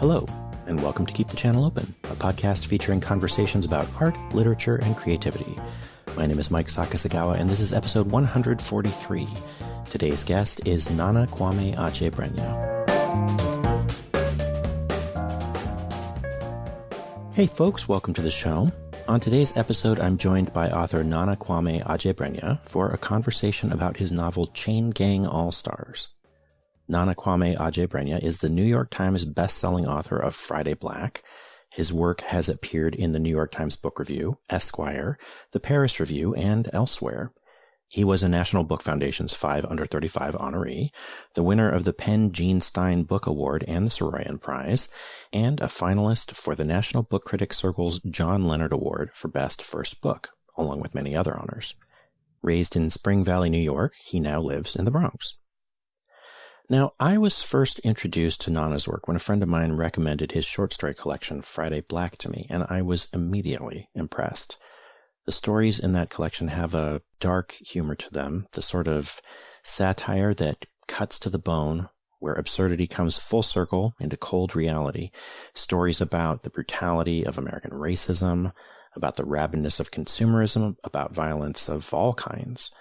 Hello, and welcome to Keep the Channel Open, a podcast featuring conversations about art, literature, and creativity. My name is Mike Sakasagawa, and this is episode 143. Today's guest is Nana Kwame Adjei-Brenyah. Hey folks, welcome to the show. On today's episode, I'm joined by author Nana Kwame Adjei-Brenyah for a conversation about his novel Chain Gang All-Stars. Nana Kwame Adjei-Brenyah is the New York Times best-selling author of Friday Black. His work has appeared in the New York Times Book Review, Esquire, the Paris Review, and elsewhere. He was a National Book Foundation's 5 Under 35 honoree, the winner of the Penn Gene Stein Book Award and the Soroyan Prize, and a finalist for the National Book Critics Circle's John Leonard Award for Best First Book, along with many other honors. Raised in Spring Valley, New York, he now lives in the Bronx. Now, I was first introduced to Nana's work when a friend of mine recommended his short story collection, Friday Black, to me, and I was immediately impressed. The stories in that collection have a dark humor to them, the sort of satire that cuts to the bone, where absurdity comes full circle into cold reality. Stories about the brutality of American racism, about the rabidness of consumerism, about violence of all kinds.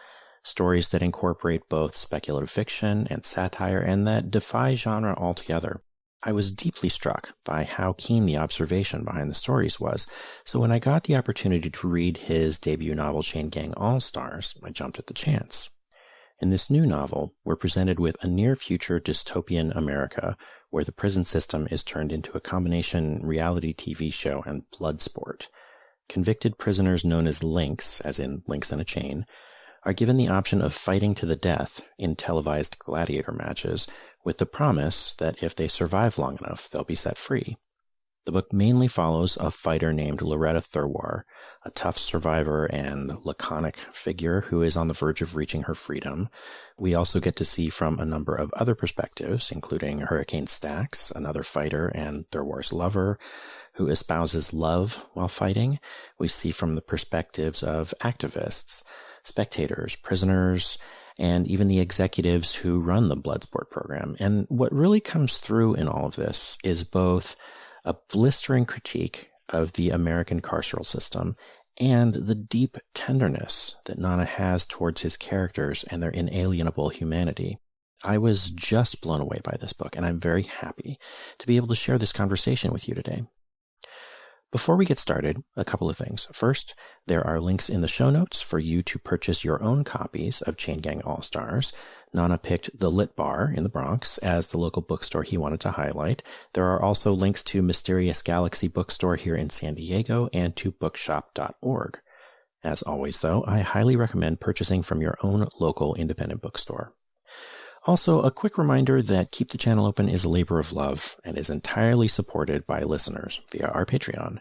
Stories that incorporate both speculative fiction and satire and that defy genre altogether. I was deeply struck by how keen the observation behind the stories was, so when I got the opportunity to read his debut novel Chain Gang All-Stars, I jumped at the chance. In this new novel, we're presented with a near-future dystopian America where the prison system is turned into a combination reality TV show and bloodsport. Convicted prisoners known as links, as in links in a chain, are given the option of fighting to the death in televised gladiator matches with the promise that if they survive long enough, they'll be set free. The book mainly follows a fighter named Loretta Thurwar, a tough survivor and laconic figure who is on the verge of reaching her freedom. We also get to see from a number of other perspectives, including Hurricane Stax, another fighter and Thurwar's lover, who espouses love while fighting. We see from the perspectives of activists, spectators, prisoners, and even the executives who run the Bloodsport program. And what really comes through in all of this is both a blistering critique of the American carceral system and the deep tenderness that Nana has towards his characters and their inalienable humanity. I was just blown away by this book, and I'm very happy to be able to share this conversation with you today. Before we get started, a couple of things. First, there are links in the show notes for you to purchase your own copies of Chain Gang All-Stars. Nana picked the Lit Bar in the Bronx as the local bookstore he wanted to highlight. There are also links to Mysterious Galaxy Bookstore here in San Diego and to bookshop.org. As always, though, I highly recommend purchasing from your own local independent bookstore. Also, a quick reminder that Keep the Channel Open is a labor of love and is entirely supported by listeners via our Patreon.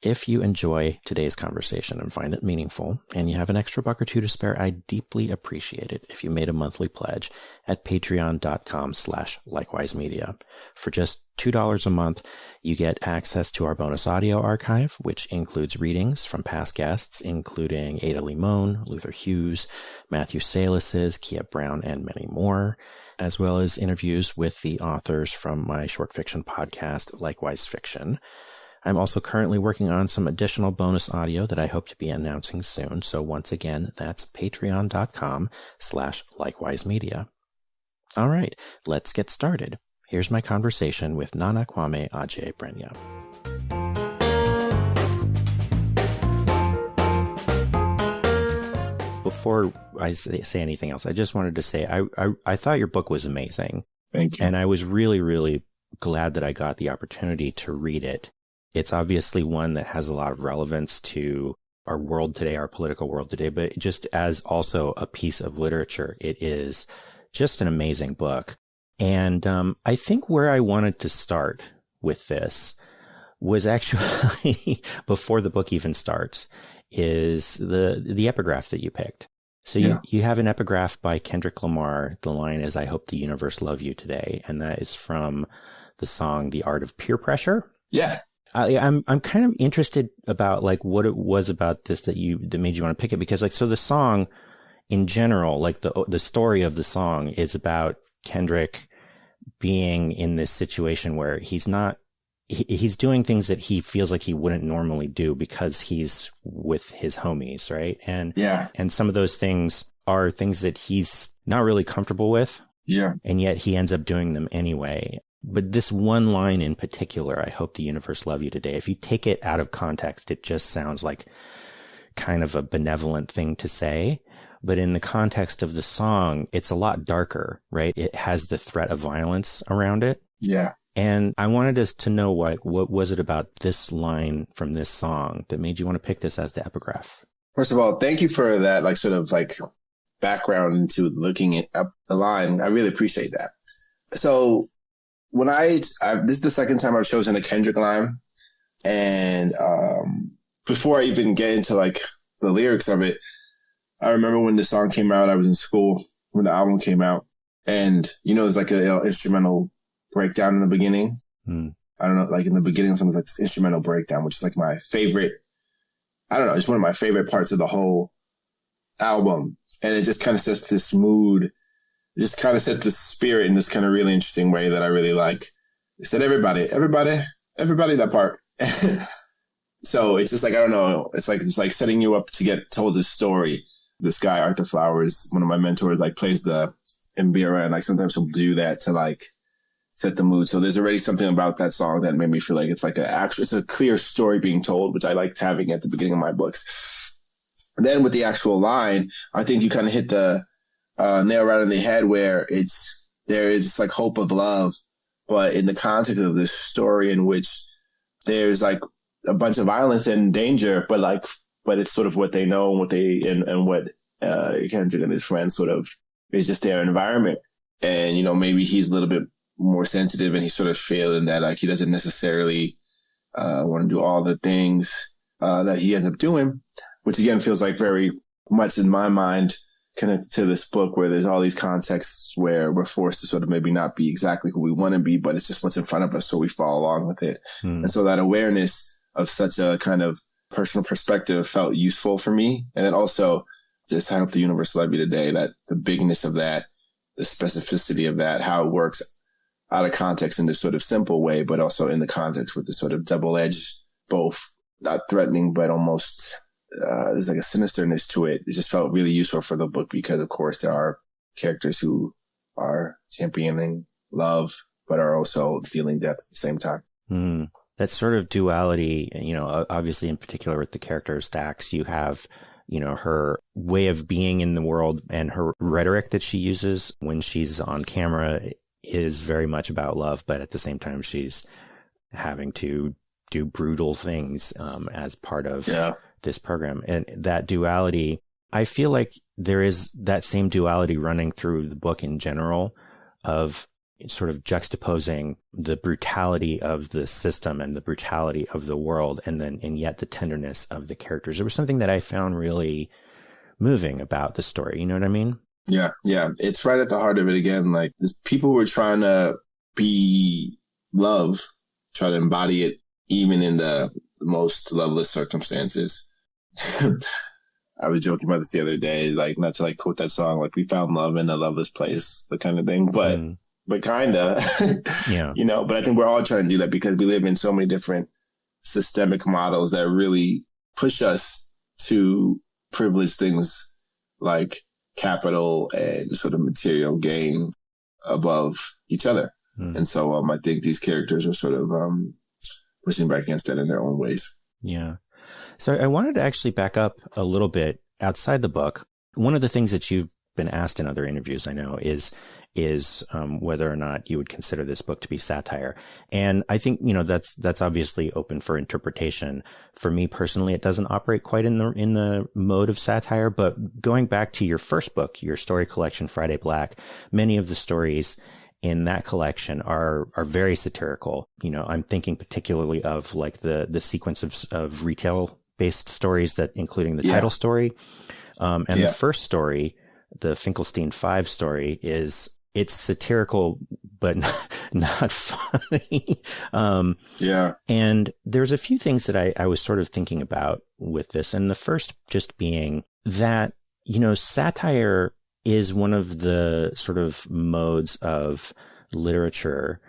If you enjoy today's conversation and find it meaningful, and you have an extra buck or two to spare, I'd deeply appreciate it if you made a monthly pledge at patreon.com/likewisemedia. For just $2 a month, you get access to our bonus audio archive, which includes readings from past guests, including Ada Limon, Luther Hughes, Matthew Salises, Kia Brown, and many more, as well as interviews with the authors from my short fiction podcast, Likewise Fiction. I'm also currently working on some additional bonus audio that I hope to be announcing soon. So once again, that's patreon.com/likewisemedia. All right, let's get started. Here's my conversation with Nana Kwame Adjei-Brenyah. Before I say anything else, I just wanted to say I thought your book was amazing. Thank you. And I was really, really glad that I got the opportunity to read it. It's obviously one that has a lot of relevance to our world today, our political world today, but just as also a piece of literature, it is just an amazing book. And I think where I wanted to start with this was actually before the book even starts, is the epigraph that you picked. So you have an epigraph by Kendrick Lamar. The line is, "I hope the universe love you today." And that is from the song, The Art of Peer Pressure. Yeah. I'm kind of interested about like what it was about this that made you want to pick it, because like, so the song in general, like the story of the song is about Kendrick being in this situation where he's not he's doing things that he feels like he wouldn't normally do because he's with his homies, right? And some of those things are things that he's not really comfortable with. Yeah. And yet he ends up doing them anyway. But this one line in particular, I hope the universe love you today. If you take it out of context, it just sounds like kind of a benevolent thing to say. But in the context of the song, it's a lot darker, right? It has the threat of violence around it. Yeah. And I wanted us to know what was it about this line from this song that made you want to pick this as the epigraph? First of all, thank you for that, like, sort of like background into looking up the line. I really appreciate that. So when this is the second time I've chosen a Kendrick line. And before I even get into like the lyrics of it, I remember when the song came out, I was in school when the album came out. And, there's like an instrumental breakdown in the beginning. I don't know, like in the beginning, something's like this instrumental breakdown, which is like my favorite. I don't know, it's one of my favorite parts of the whole album. And it just kind of sets this mood. It just kind of sets the spirit in this kind of really interesting way that I really like. It said, everybody, that part. So it's just like, I don't know. It's like setting you up to get told this story. This guy, Arthur Flowers, one of my mentors, like plays the mbira, and like sometimes he'll do that to like set the mood. So there's already something about that song that made me feel like it's like it's a clear story being told, which I liked having at the beginning of my books. And then with the actual line, I think you kind of hit the nail right on the head, where there is like hope of love, but in the context of this story in which there's like a bunch of violence and danger, but it's sort of what they know and what Kendrick and his friends sort of is just their environment. And, maybe he's a little bit more sensitive, and he's sort of feeling that like he doesn't necessarily want to do all the things that he ends up doing, which again feels like very much in my mind connected to this book, where there's all these contexts where we're forced to sort of maybe not be exactly who we want to be, but it's just what's in front of us, so we follow along with it. And so that awareness of such a kind of personal perspective felt useful for me. And then also just I hope the universe love you today, that the bigness of that, the specificity of that, how it works out of context in this sort of simple way, but also in the context with this sort of double-edged, both not threatening, but almost there's like a sinisterness to it. It just felt really useful for the book because, of course, there are characters who are championing love, but are also feeling death at the same time. That sort of duality, obviously in particular with the character of Stax, you have, her way of being in the world, and her rhetoric that she uses when she's on camera is very much about love, but at the same time, she's having to do brutal things as part of this program. And that duality, I feel like there is that same duality running through the book in general, of sort of juxtaposing the brutality of the system and the brutality of the world, and yet the tenderness of the characters. There was something that I found really moving about the story. You know what I mean? Yeah. It's right at the heart of it again. Like, people were trying to be love, try to embody it even in the most loveless circumstances. I was joking about this the other day, like, not to like quote that song, like, we found love in a loveless place, the kind of thing, but kinda, yeah. But I think we're all trying to do that because we live in so many different systemic models that really push us to privilege things like capital and sort of material gain above each other. And so I think these characters are sort of pushing back against that in their own ways. Yeah. So I wanted to actually back up a little bit outside the book. One of the things that you've been asked in other interviews, I know, is whether or not you would consider this book to be satire. And I think, that's obviously open for interpretation. For me personally, it doesn't operate quite in the mode of satire, but going back to your first book, your story collection, Friday Black, many of the stories in that collection are very satirical. I'm thinking particularly of like the sequence of retail based stories, that including the title story. The first story, the Finkelstein 5 story, it's satirical, but not funny. And there's a few things that I was sort of thinking about with this. And the first just being that, satire is one of the sort of modes of literature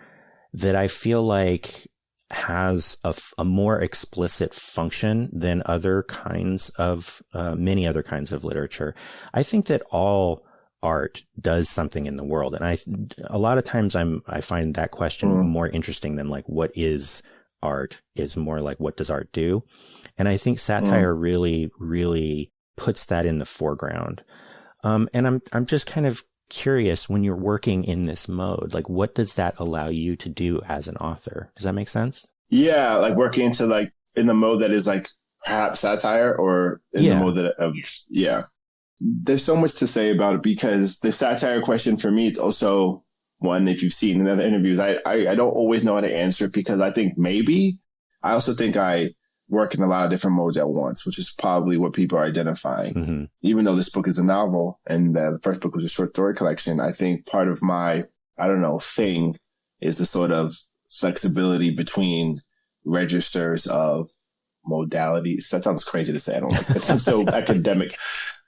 that I feel like has a more explicit function than other kinds of, many other kinds of literature. I think that all art does something in the world. And a lot of times I find that question more interesting than like, what is art, is more like, what does art do? And I think satire really, really puts that in the foreground. And I'm just kind of curious, when you're working in this mode, like, what does that allow you to do as an author? Does that make sense? Yeah, like working into like in the mode that is like perhaps satire, or in the mode that of There's so much to say about it, because the satire question for me, it's also one, if you've seen in other interviews, I don't always know how to answer it, because I think I also think I work in a lot of different modes at once, which is probably what people are identifying. Even though this book is a novel and the first book was a short story collection, I think part of my, thing is the sort of flexibility between registers of modalities. That sounds crazy to say. I don't like that. Sounds so academic.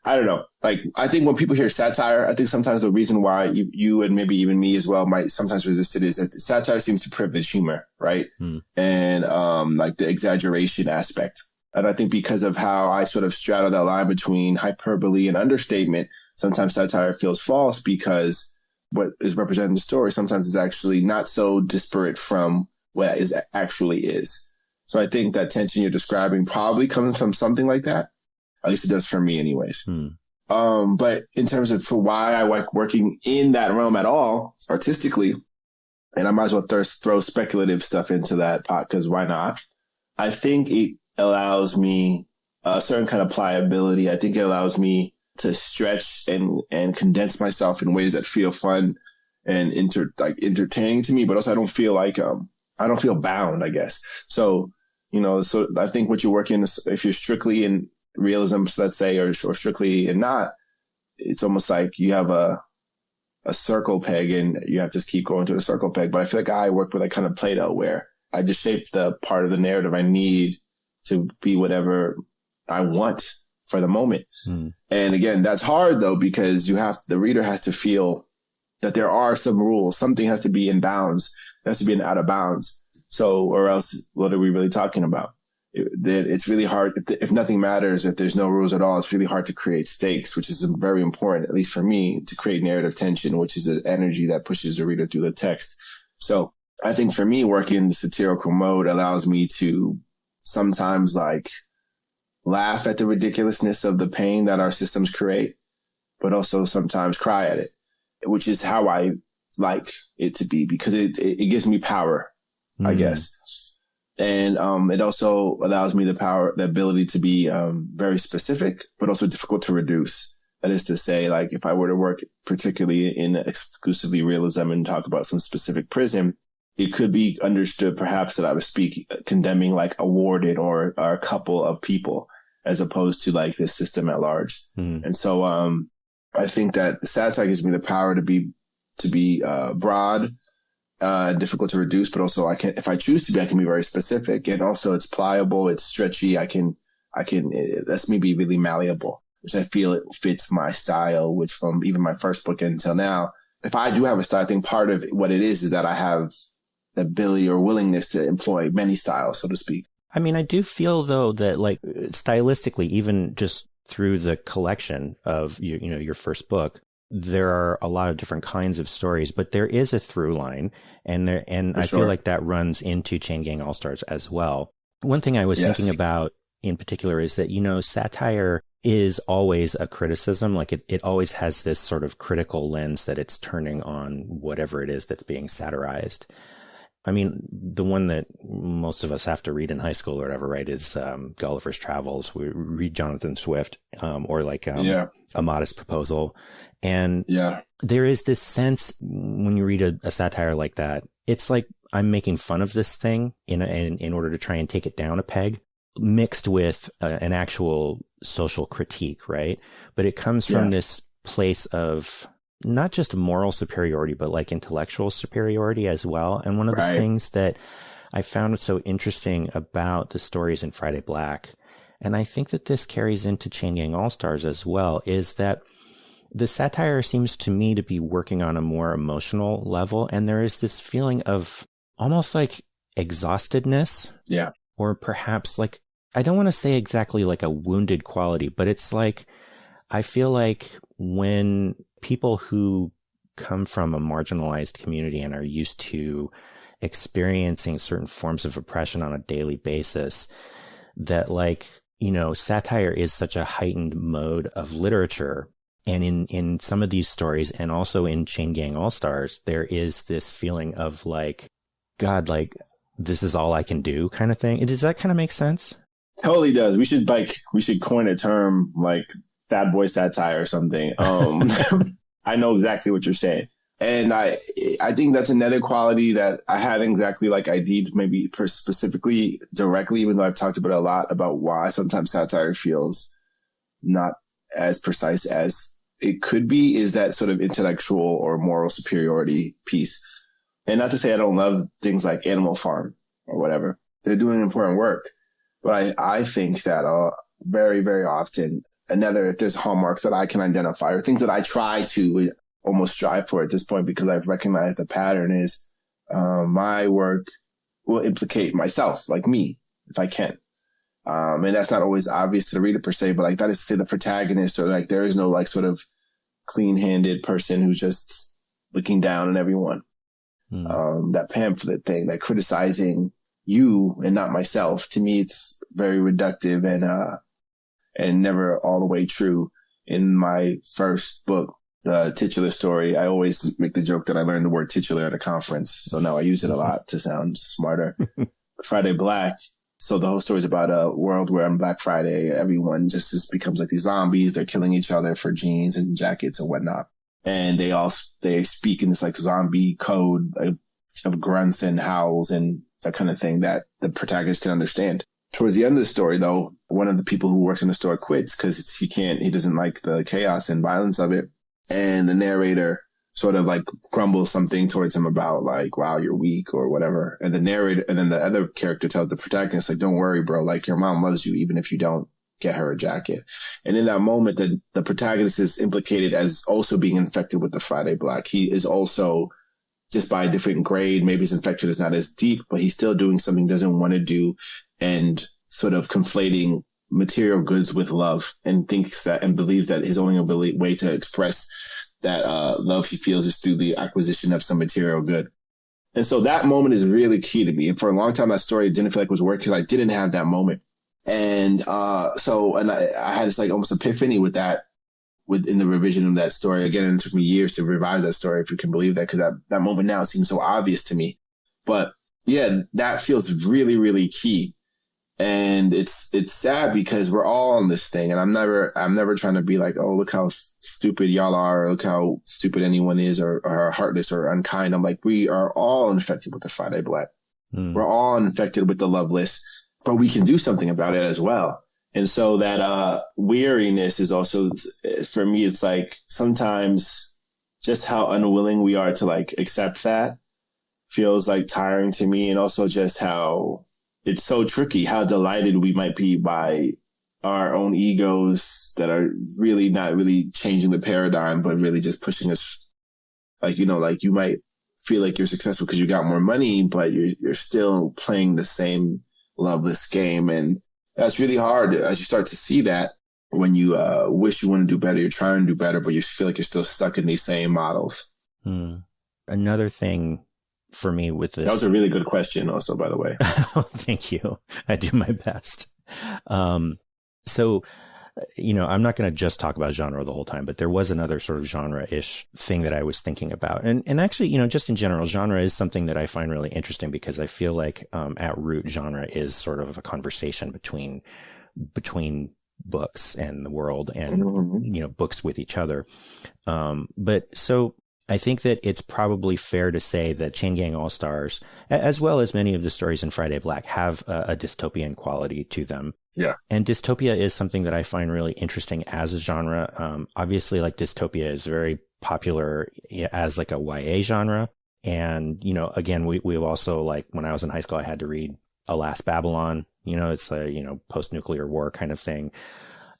I don't know. Like, I think when people hear satire, I think sometimes the reason why you and maybe even me as well might sometimes resist it is that satire seems to privilege humor, right? And like the exaggeration aspect. And I think because of how I sort of straddle that line between hyperbole and understatement, sometimes satire feels false, because what is represented in the story sometimes is actually not so disparate from what it actually is. So I think that tension you're describing probably comes from something like that. At least it does for me anyways. But in terms of for why I like working in that realm at all, artistically, and I might as well throw speculative stuff into that pot, because why not? I think it allows me a certain kind of pliability. I think it allows me to stretch and condense myself in ways that feel fun and entertaining to me, but also I don't feel bound, I guess. So, so I think what you're working, if you're strictly in realism, let's say, or strictly in not, it's almost like you have a circle peg and you have to keep going to the circle peg. But I feel like I work with like kind of Play-Doh, where I just shape the part of the narrative I need to be whatever I want for the moment. And again, that's hard though, because the reader has to feel that there are some rules. Something has to be in bounds. It has to be out of bounds. So, or else what are we really talking about? It's really hard. If nothing matters, if there's no rules at all, it's really hard to create stakes, which is very important, at least for me, to create narrative tension, which is the energy that pushes the reader through the text. So I think for me, working in the satirical mode allows me to sometimes like laugh at the ridiculousness of the pain that our systems create, but also sometimes cry at it, which is how I like it to be, because it gives me power, I guess. And it also allows me the ability to be very specific, but also difficult to reduce. That is to say, like, if I were to work particularly in exclusively realism and talk about some specific prison, it could be understood perhaps that I was condemning like a warden or a couple of people, as opposed to like this system at large. And so I think that satire gives me the power to be broad, difficult to reduce, but also if I choose to be, I can be very specific, and also it's pliable, it's stretchy. I can that's me be really malleable, which I feel it fits my style, which from even my first book until now, if I do have a style, I think part of what it is that I have the ability or willingness to employ many styles, so to speak. I mean, I do feel though that like stylistically, even just through the collection of your first book, there are a lot of different kinds of stories, but there is a through line, and I feel like that runs into Chain Gang All-Stars as well. One thing I was thinking about in particular is that, satire is always a criticism. Like it always has this sort of critical lens that it's turning on whatever it is that's being satirized. I mean, the one that most of us have to read in high school or whatever, right, is Gulliver's Travels. We read Jonathan Swift, or like A Modest Proposal. And there is this sense when you read a satire like that, it's like I'm making fun of this thing in order to try and take it down a peg, mixed with an actual social critique, right? But it comes from this place of not just moral superiority, but like intellectual superiority as well. And one of the things that I found so interesting about the stories in Friday Black, and I think that this carries into Chain Gang All-Stars as well, is that the satire seems to me to be working on a more emotional level. And there is this feeling of almost like exhaustedness. Yeah. Or perhaps like, I don't want to say exactly like a wounded quality, but it's like, I feel like when people who come from a marginalized community and are used to experiencing certain forms of oppression on a daily basis, that like, you know, satire is such a heightened mode of literature. And in some of these stories, and also in Chain Gang All-Stars, there is this feeling of like, God, like, this is all I can do kind of thing. Does that kind of make sense? Totally does. We should coin a term like sad boy satire or something. I know exactly what you're saying. And I think that's another quality that I hadn't exactly like ID'd maybe specifically directly, even though I've talked about it a lot about why sometimes satire feels not as precise as it could be, is that sort of intellectual or moral superiority piece. And not to say I don't love things like Animal Farm or whatever. They're doing important work. But I think that very, very often, if there's hallmarks that I can identify or things that I try to almost strive for at this point, because I've recognized the pattern is my work will implicate myself, like me, if I can. And that's not always obvious to the reader per se, but like that is to say the protagonist, or like there is no like sort of clean-handed person who's just looking down on everyone. That pamphlet thing, that criticizing you and not myself, to me, it's very reductive and never all the way true. In my first book, the titular story, I always make the joke that I learned the word titular at a conference. So now I use it a lot to sound smarter. Friday Black. So the whole story is about a world where on Black Friday, everyone just becomes like these zombies. They're killing each other for jeans and jackets and whatnot. And they speak in this like zombie code of grunts and howls and that kind of thing that the protagonist can understand. Towards the end of the story, though, one of the people who works in the store quits because he doesn't like the chaos and violence of it. And the narrator sort of like grumbles something towards him about like, wow, you're weak or whatever. And the narrator, and then the other character tells the protagonist, like, don't worry, bro. Like, your mom loves you, even if you don't get her a jacket. And in that moment, the protagonist is implicated as also being infected with the Friday Black. He is also, just by a different grade, maybe his infection is not as deep, but he's still doing something he doesn't want to do, and sort of conflating material goods with love, and thinks that and believes that his only way to express that love he feels is through the acquisition of some material good. And so that moment is really key to me. And for a long time, that story didn't feel like it was working because I didn't have that moment. And I had this like almost epiphany with that, within the revision of that story. Again, it took me years to revise that story, if you can believe that, because that moment now seems so obvious to me. But yeah, that feels really, really key. And it's sad because we're all on this thing, and I'm never trying to be like, oh, look how stupid y'all are, or look how stupid anyone is, or heartless or unkind. I'm like, we are all infected with the Friday Black. We're all infected with the loveless, but we can do something about it as well. And so that weariness is also, for me, it's like sometimes just how unwilling we are to like accept that feels like tiring to me, and also just how it's so tricky, how delighted we might be by our own egos that are really not really changing the paradigm, but really just pushing us. Like, you know, like you might feel like you're successful because you got more money, but you're still playing the same loveless game. And that's really hard as you start to see that when you wish you want to do better, you're trying to do better, but you feel like you're still stuck in these same models. Another thing for me with this. That was a really good question also, by the way. Oh, thank you. I do my best. So, you know, I'm not going to just talk about genre the whole time, but there was another sort of genre-ish thing that I was thinking about. And actually, you know, just in general, genre is something that I find really interesting, because I feel like at root, genre is sort of a conversation between books and the world, and, you know, books with each other. But so I think that it's probably fair to say that Chain Gang All-Stars, as well as many of the stories in Friday Black, have a dystopian quality to them. Yeah. And dystopia is something that I find really interesting as a genre. Obviously, like, dystopia is very popular as like a YA genre. And, you know, again, we've also, like, when I was in high school, I had to read Alas Babylon. You know, it's a, you know, post-nuclear war kind of thing.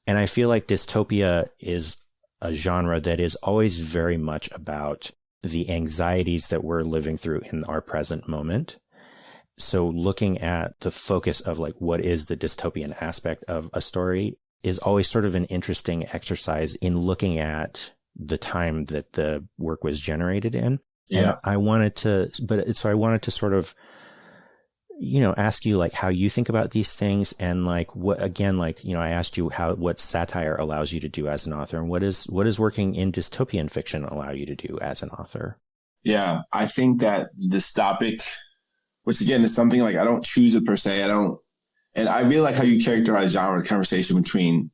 And I feel like dystopia is a genre that is always very much about the anxieties that we're living through in our present moment. so looking at the focus of like what is the dystopian aspect of a story is always sort of an interesting exercise in looking at the time that the work was generated in. Yeah. And I wanted to sort of, ask you like how you think about these things, and like what, again, like, I asked you what satire allows you to do as an author, and what is working in dystopian fiction allow you to do as an author? Yeah, I think that this topic, which again is something like I don't choose it per se. And I really like how you characterize genre conversation between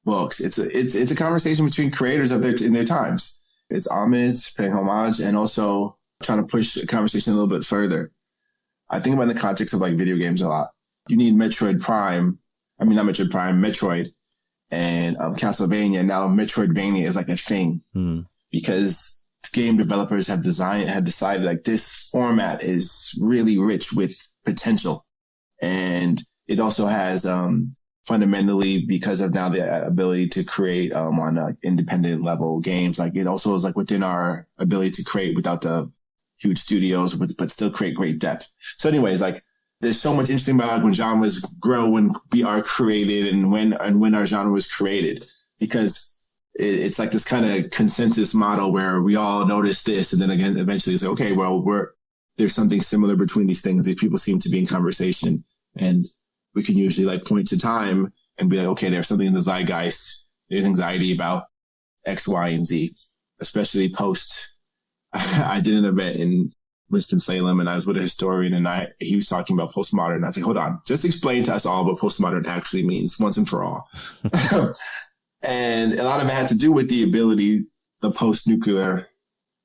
books. It's a conversation between creators in their times. It's homage, paying homage, and also trying to push the conversation a little bit further. I think about in the context of like video games a lot. You need Metroid and Castlevania. Now Metroidvania is like a thing because game developers have decided like this format is really rich with potential. And it also has fundamentally, because of now the ability to create on an independent level games, like it also is like within our ability to create without the huge studios, but still create great depth. So anyways, like there's so much interesting about when genres grow, when we are created, and when our genre was created, because it's like this kind of consensus model where we all notice this, and then again eventually it's like, okay, well there's something similar between these things. These people seem to be in conversation, and we can usually like point to time and be like, okay, there's something in the zeitgeist. There's anxiety about X, Y, and Z, especially post. I did an event in Winston-Salem, and I was with a historian, and he was talking about postmodern. I was like, hold on, just explain to us all what postmodern actually means once and for all. And a lot of it had to do with the ability, the post-nuclear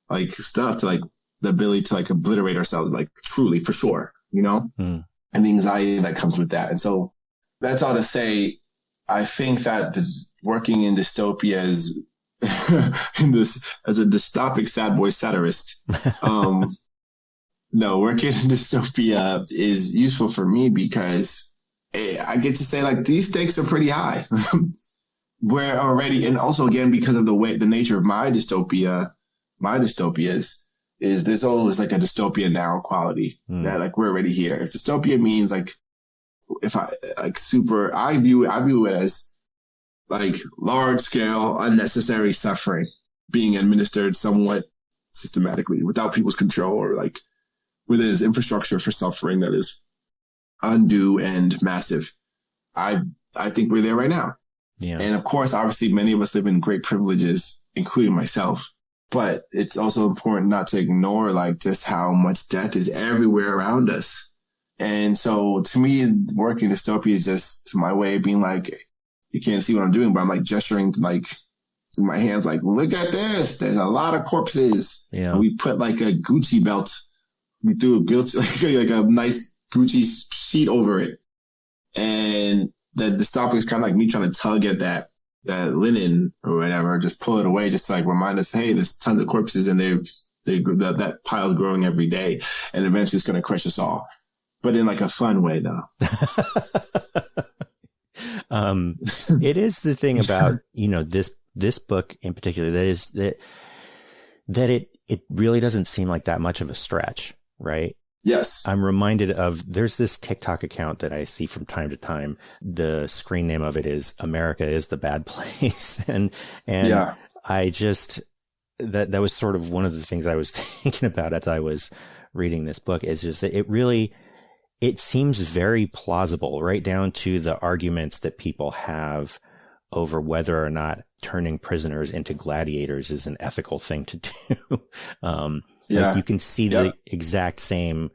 like stuff, to like the ability to like obliterate ourselves, like truly, for sure, and the anxiety that comes with that. And so that's all to say, I think that working in dystopia is as a dystopic sad boy satirist, no, working in dystopia is useful for me because I get to say like these stakes are pretty high. We're already, and also again because of the nature of my dystopias is there's always like a dystopia now quality that like we're already here. If dystopia means like, if I like super, I view it as like large scale unnecessary suffering being administered somewhat systematically without people's control, or like where there's infrastructure for suffering that is undue and massive. I think we're there right now. Yeah. And of course, obviously many of us live in great privileges, including myself. But it's also important not to ignore like just how much death is everywhere around us. And so to me, working dystopia is just my way of being like, you can't see what I'm doing, but I'm like gesturing like with my hands, like, look at this. There's a lot of corpses. Yeah. And we put like a Gucci belt. We threw like a nice Gucci sheet over it. And the dystopia is kind of like me trying to tug at that linen or whatever, just pull it away, just to like remind us, hey, there's tons of corpses and that pile's growing every day, and eventually it's going to crush us all, but in like a fun way though. It is the thing about, this book in particular that it really doesn't seem like that much of a stretch, right? Yes. I'm reminded of, there's this TikTok account that I see from time to time. The screen name of it is America is the Bad Place. and yeah. I just, that was sort of one of the things I was thinking about as I was reading this book, is just that it seems very plausible, right down to the arguments that people have over whether or not turning prisoners into gladiators is an ethical thing to do. Yeah. Like you can see the exact same,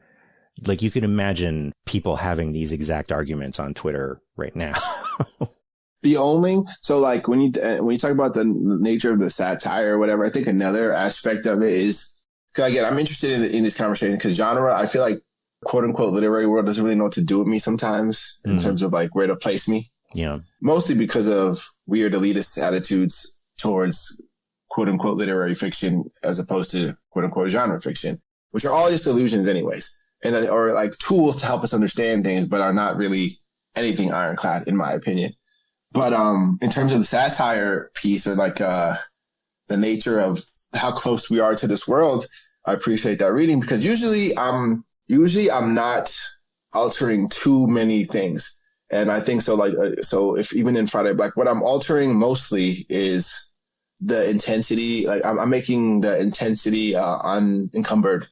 like you can imagine people having these exact arguments on Twitter right now. So like when you talk about the nature of the satire or whatever, I think another aspect of it is, cause again, I'm interested in this conversation because genre, I feel like quote unquote literary world doesn't really know what to do with me sometimes in terms of like where to place me. Yeah. Mostly because of weird elitist attitudes towards quote unquote literary fiction as opposed to quote unquote genre fiction, which are all just illusions anyways, or like tools to help us understand things, but are not really anything ironclad in my opinion. But in terms of the satire piece, or like the nature of how close we are to this world, I appreciate that reading, because usually I'm not altering too many things. And I think so, like, so if even in Friday Black, what I'm altering mostly is the intensity. Like, I'm making the intensity unencumbered.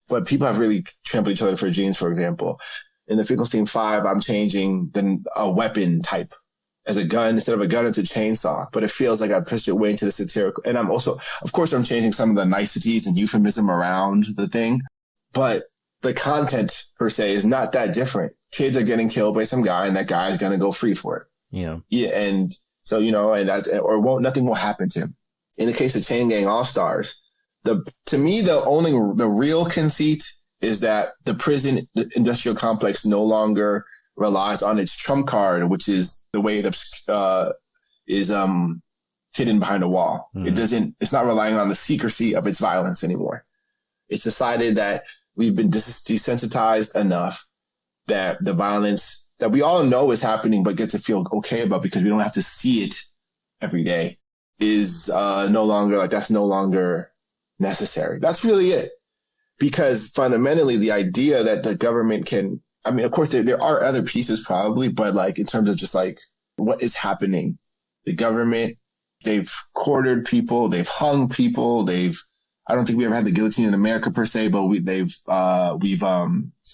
But people have really trampled each other for genes, for example. In the Finkelstein 5, I'm changing a weapon type. As a gun, instead of a gun, it's a chainsaw. But it feels like I pushed it way into the satirical. And I'm also, of course, I'm changing some of the niceties and euphemism around the thing. But the content, per se, is not that different. Kids are getting killed by some guy, and that guy is going to go free for it. Yeah. Yeah. And so, nothing will happen to him. In the case of Chain Gang All-Stars, to me, the real conceit is that the prison industrial complex no longer relies on its trump card, which is the way it is hidden behind a wall. It's not relying on the secrecy of its violence anymore. It's decided that we've been desensitized enough that the violence that we all know is happening but get to feel okay about because we don't have to see it every day is no longer necessary. That's really it. Because fundamentally, the idea that the government can, I mean, of course, there are other pieces probably, but like in terms of just like what is happening, the government, they've quartered people, they've hung people, I don't think we ever had the guillotine in America per se, but we've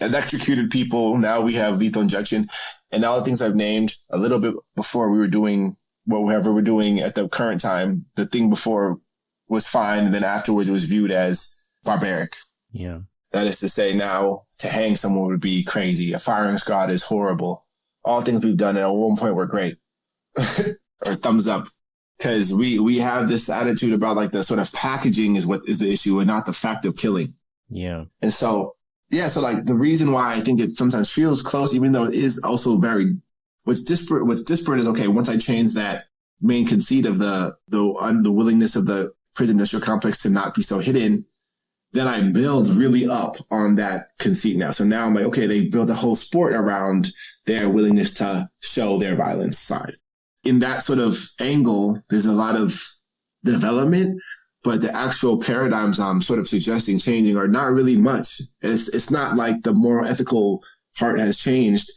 electrocuted people. Now we have lethal injection, and all the things I've named a little bit before we were doing whatever we're doing at the current time. The thing before was fine, and then afterwards it was viewed as barbaric. Yeah. That is to say, now to hang someone would be crazy. A firing squad is horrible. All things we've done at one point were great. Or thumbs up. Because we have this attitude about like the sort of packaging is what is the issue and not the fact of killing. Yeah. And so, so like the reason why I think it sometimes feels close, even though it is also very, what's disparate is, okay, once I change that main conceit of the willingness of the prison industrial complex to not be so hidden, then I build really up on that conceit now. So now I'm like, okay, they build a whole sport around their willingness to show their violence side. In that sort of angle, there's a lot of development, but the actual paradigms I'm sort of suggesting changing are not really much. It's not like the moral ethical part has changed.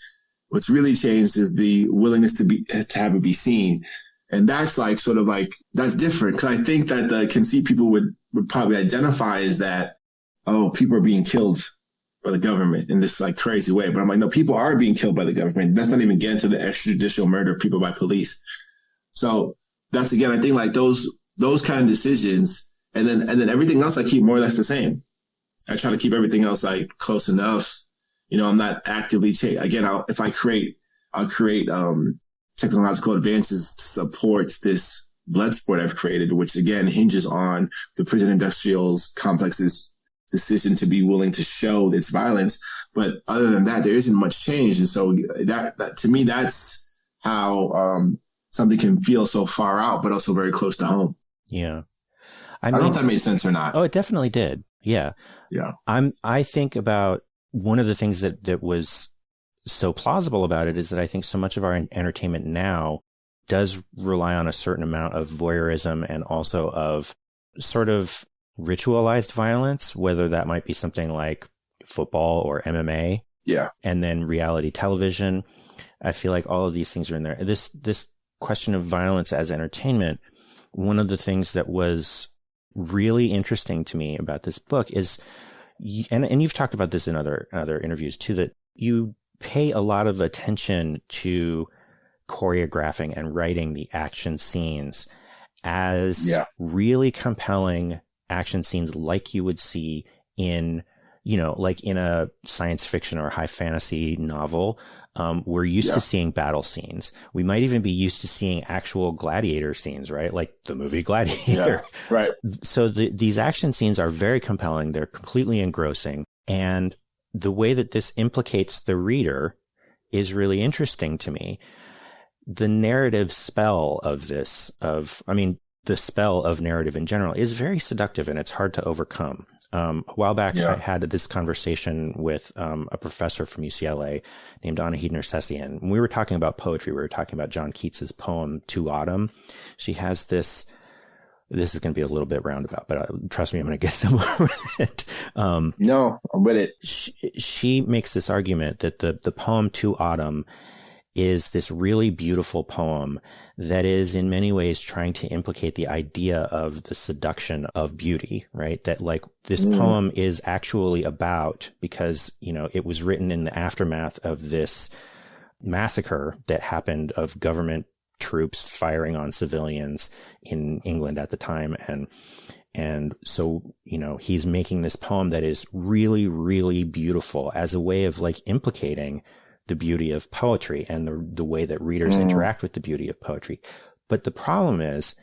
What's really changed is the willingness to have it be seen. And that's like sort of like, that's different. Cause I think that the conceit people would probably identify is that, oh, people are being killed by the government in this like crazy way. But I'm like, no, people are being killed by the government. Let's not even get into the extrajudicial murder of people by police. So that's, again, I think like those kind of decisions. And then everything else I keep more or less the same. I try to keep everything else like close enough. I'm not actively again, I'll create technological advances to support this bloodsport I've created, which again hinges on the prison industrial complex's decision to be willing to show its violence. But other than that, there isn't much change. And so that to me, that's how something can feel so far out, but also very close to home. Yeah. I don't know if that made sense or not. Oh, it definitely did. Yeah. Yeah. I think about one of the things that was so plausible about it is that I think so much of our entertainment now does rely on a certain amount of voyeurism and also of sort of ritualized violence, whether that might be something like football or MMA. Yeah. And then reality television. I feel like all of these things are in there. This question of violence as entertainment, one of the things that was really interesting to me about this book is, and you've talked about this in other interviews too, that you pay a lot of attention to choreographing and writing the action scenes as really compelling action scenes like you would see in, like in a science fiction or high fantasy novel. We're used to seeing battle scenes. We might even be used to seeing actual gladiator scenes, right? Like the movie Gladiator. Yeah, right. So these action scenes are very compelling. They're completely engrossing. And the way that this implicates the reader is really interesting to me. The narrative spell of the spell of narrative in general is very seductive and it's hard to overcome. A while back, I had this conversation with a professor from UCLA named Anahid Nersessian. When we were talking about poetry, we were talking about John Keats's poem, To Autumn. She has this This is going to be a little bit roundabout, but trust me, I'm going to get somewhere with it. No, I'm with it. She makes this argument that the poem To Autumn is this really beautiful poem that is in many ways trying to implicate the idea of the seduction of beauty, right? That like this poem is actually about, because, you know, it was written in the aftermath of this massacre that happened of government troops firing on civilians in England at the time. And so, you know, he's making this poem that is really, really beautiful as a way of like implicating the beauty of poetry and the way that readers interact with the beauty of poetry. But the problem is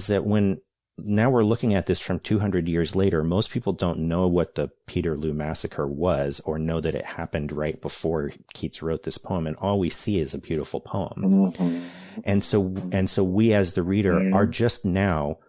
that when now we're looking at this from 200 years later, most people don't know what the Peterloo Massacre was or know that it happened right before Keats wrote this poem. And all we see is a beautiful poem. And so we as the reader are just now,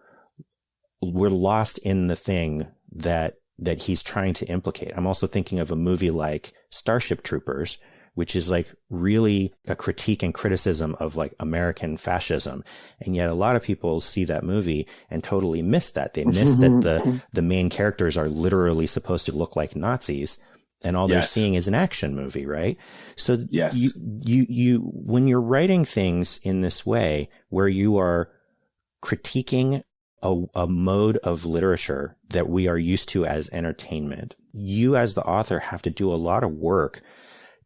we're lost in the thing that he's trying to implicate. I'm also thinking of a movie like Starship Troopers, which is like really a critique and criticism of like American fascism. And yet a lot of people see that movie and totally miss that. They miss that the main characters are literally supposed to look like Nazis, and all they're seeing is an action movie, right? So you when you're writing things in this way where you are critiquing a mode of literature that we are used to as entertainment, you as the author have to do a lot of work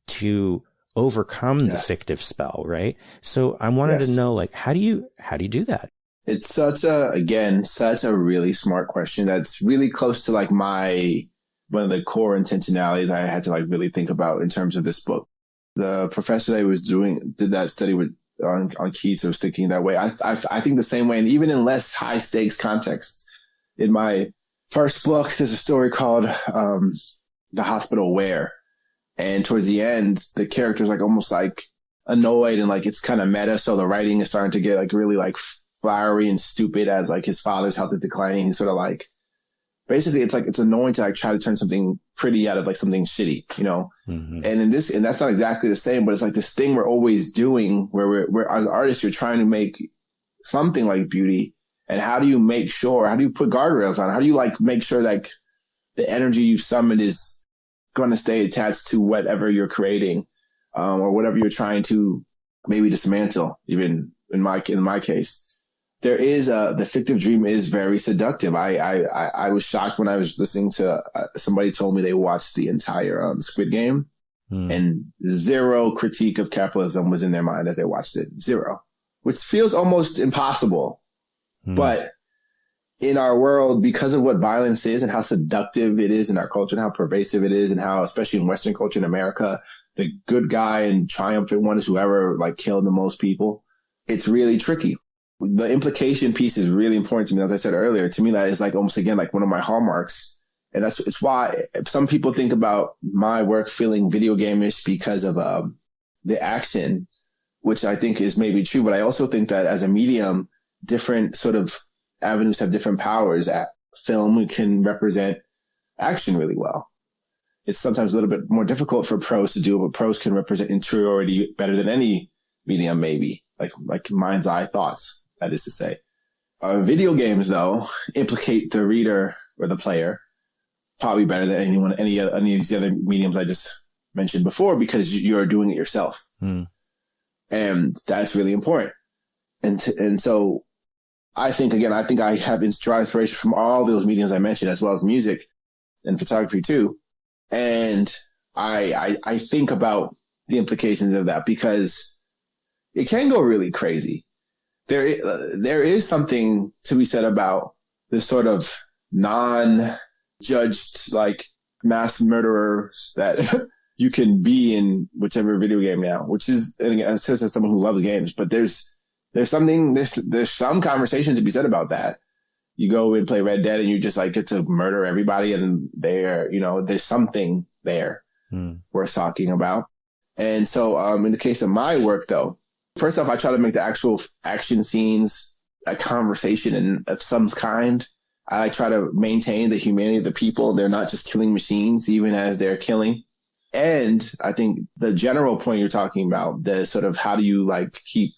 to overcome the fictive spell, right? So I wanted to know, like, how do you do that? It's such a really smart question. That's really close to like one of the core intentionalities I had to like really think about in terms of this book. The professor that did that study on Keats was thinking that way. I think the same way, and even in less high stakes contexts. In my first book, there's a story called The Hospital Where. And towards the end, the character's like almost like annoyed and like it's kind of meta. So the writing is starting to get like really like flowery and stupid as like his father's health is declining. He's sort of like, basically it's like, it's annoying to like try to turn something pretty out of like something shitty, you know? And and that's not exactly the same, but it's like this thing we're always doing where we're as artists, you're trying to make something like beauty. And how do you put guardrails on? How do you like make sure like the energy you summon is going to stay attached to whatever you're creating, or whatever you're trying to maybe dismantle? Even in my case, there is the fictive dream is very seductive. I was shocked when I was listening to somebody told me they watched the entire Squid Game, and zero critique of capitalism was in their mind as they watched it. Zero, which feels almost impossible, but in our world, because of what violence is and how seductive it is in our culture and how pervasive it is, and how, especially in Western culture in America, the good guy and triumphant one is whoever like killed the most people. It's really tricky. The implication piece is really important to me. As I said earlier, to me, that is like almost again, like one of my hallmarks. And it's why some people think about my work feeling video game-ish because of the action, which I think is maybe true. But I also think that as a medium, different sort of avenues have different powers. Film can represent action really well. It's sometimes a little bit more difficult for prose to do, but prose can represent interiority better than any medium, maybe like mind's eye thoughts, that is to say. Video games, though, implicate the reader or the player probably better than any of these other mediums I just mentioned before, because you're doing it yourself. And that's really important. And so I think I have inspiration from all those mediums I mentioned, as well as music and photography too. And I think about the implications of that, because it can go really crazy. There is something to be said about this sort of non-judged, like, mass murderers that you can be in whichever video game now, which is, and again, as someone who loves games, but there's some conversation to be said about that. You go and play Red Dead and you just like get to murder everybody, and there's something there worth talking about. And so, in the case of my work though, first off, I try to make the actual action scenes a conversation of some kind. I try to maintain the humanity of the people. They're not just killing machines, even as they're killing. And I think the general point you're talking about, the sort of how do you like keep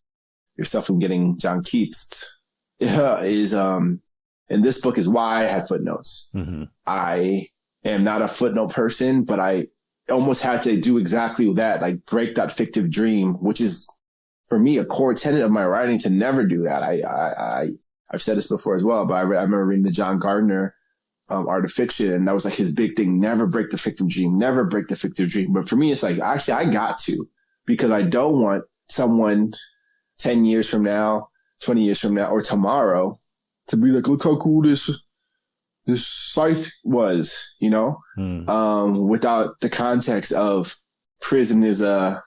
yourself from getting John Keats, is And this book is why I had footnotes. Mm-hmm. I am not a footnote person, but I almost had to do exactly that, like break that fictive dream, which is for me a core tenet of my writing, to never do that. I've said this before as well, but I remember reading the John Gardner Art of Fiction, and that was like his big thing: never break the fictive dream, never break the fictive dream. But for me, it's like, actually, I got to, because I don't want someone 10 years from now, 20 years from now, or tomorrow to be like, look how cool this scythe was, you know, without the context of prison is a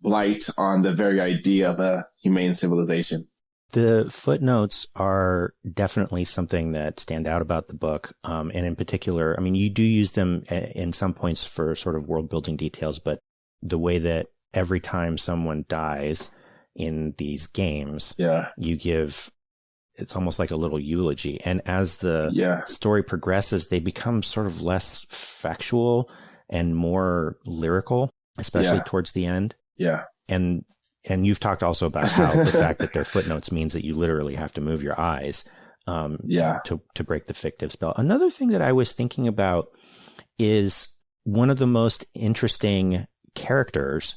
blight on the very idea of a humane civilization. The footnotes are definitely something that stand out about the book. And in particular, I mean, you do use them in some points for sort of world building details, but the way that every time someone dies in these games, you give, it's almost like a little eulogy. And as the story progresses, they become sort of less factual and more lyrical, especially towards the end. Yeah. And you've talked also about how the fact that they're footnotes means that you literally have to move your eyes to break the fictive spell. Another thing that I was thinking about is one of the most interesting characters.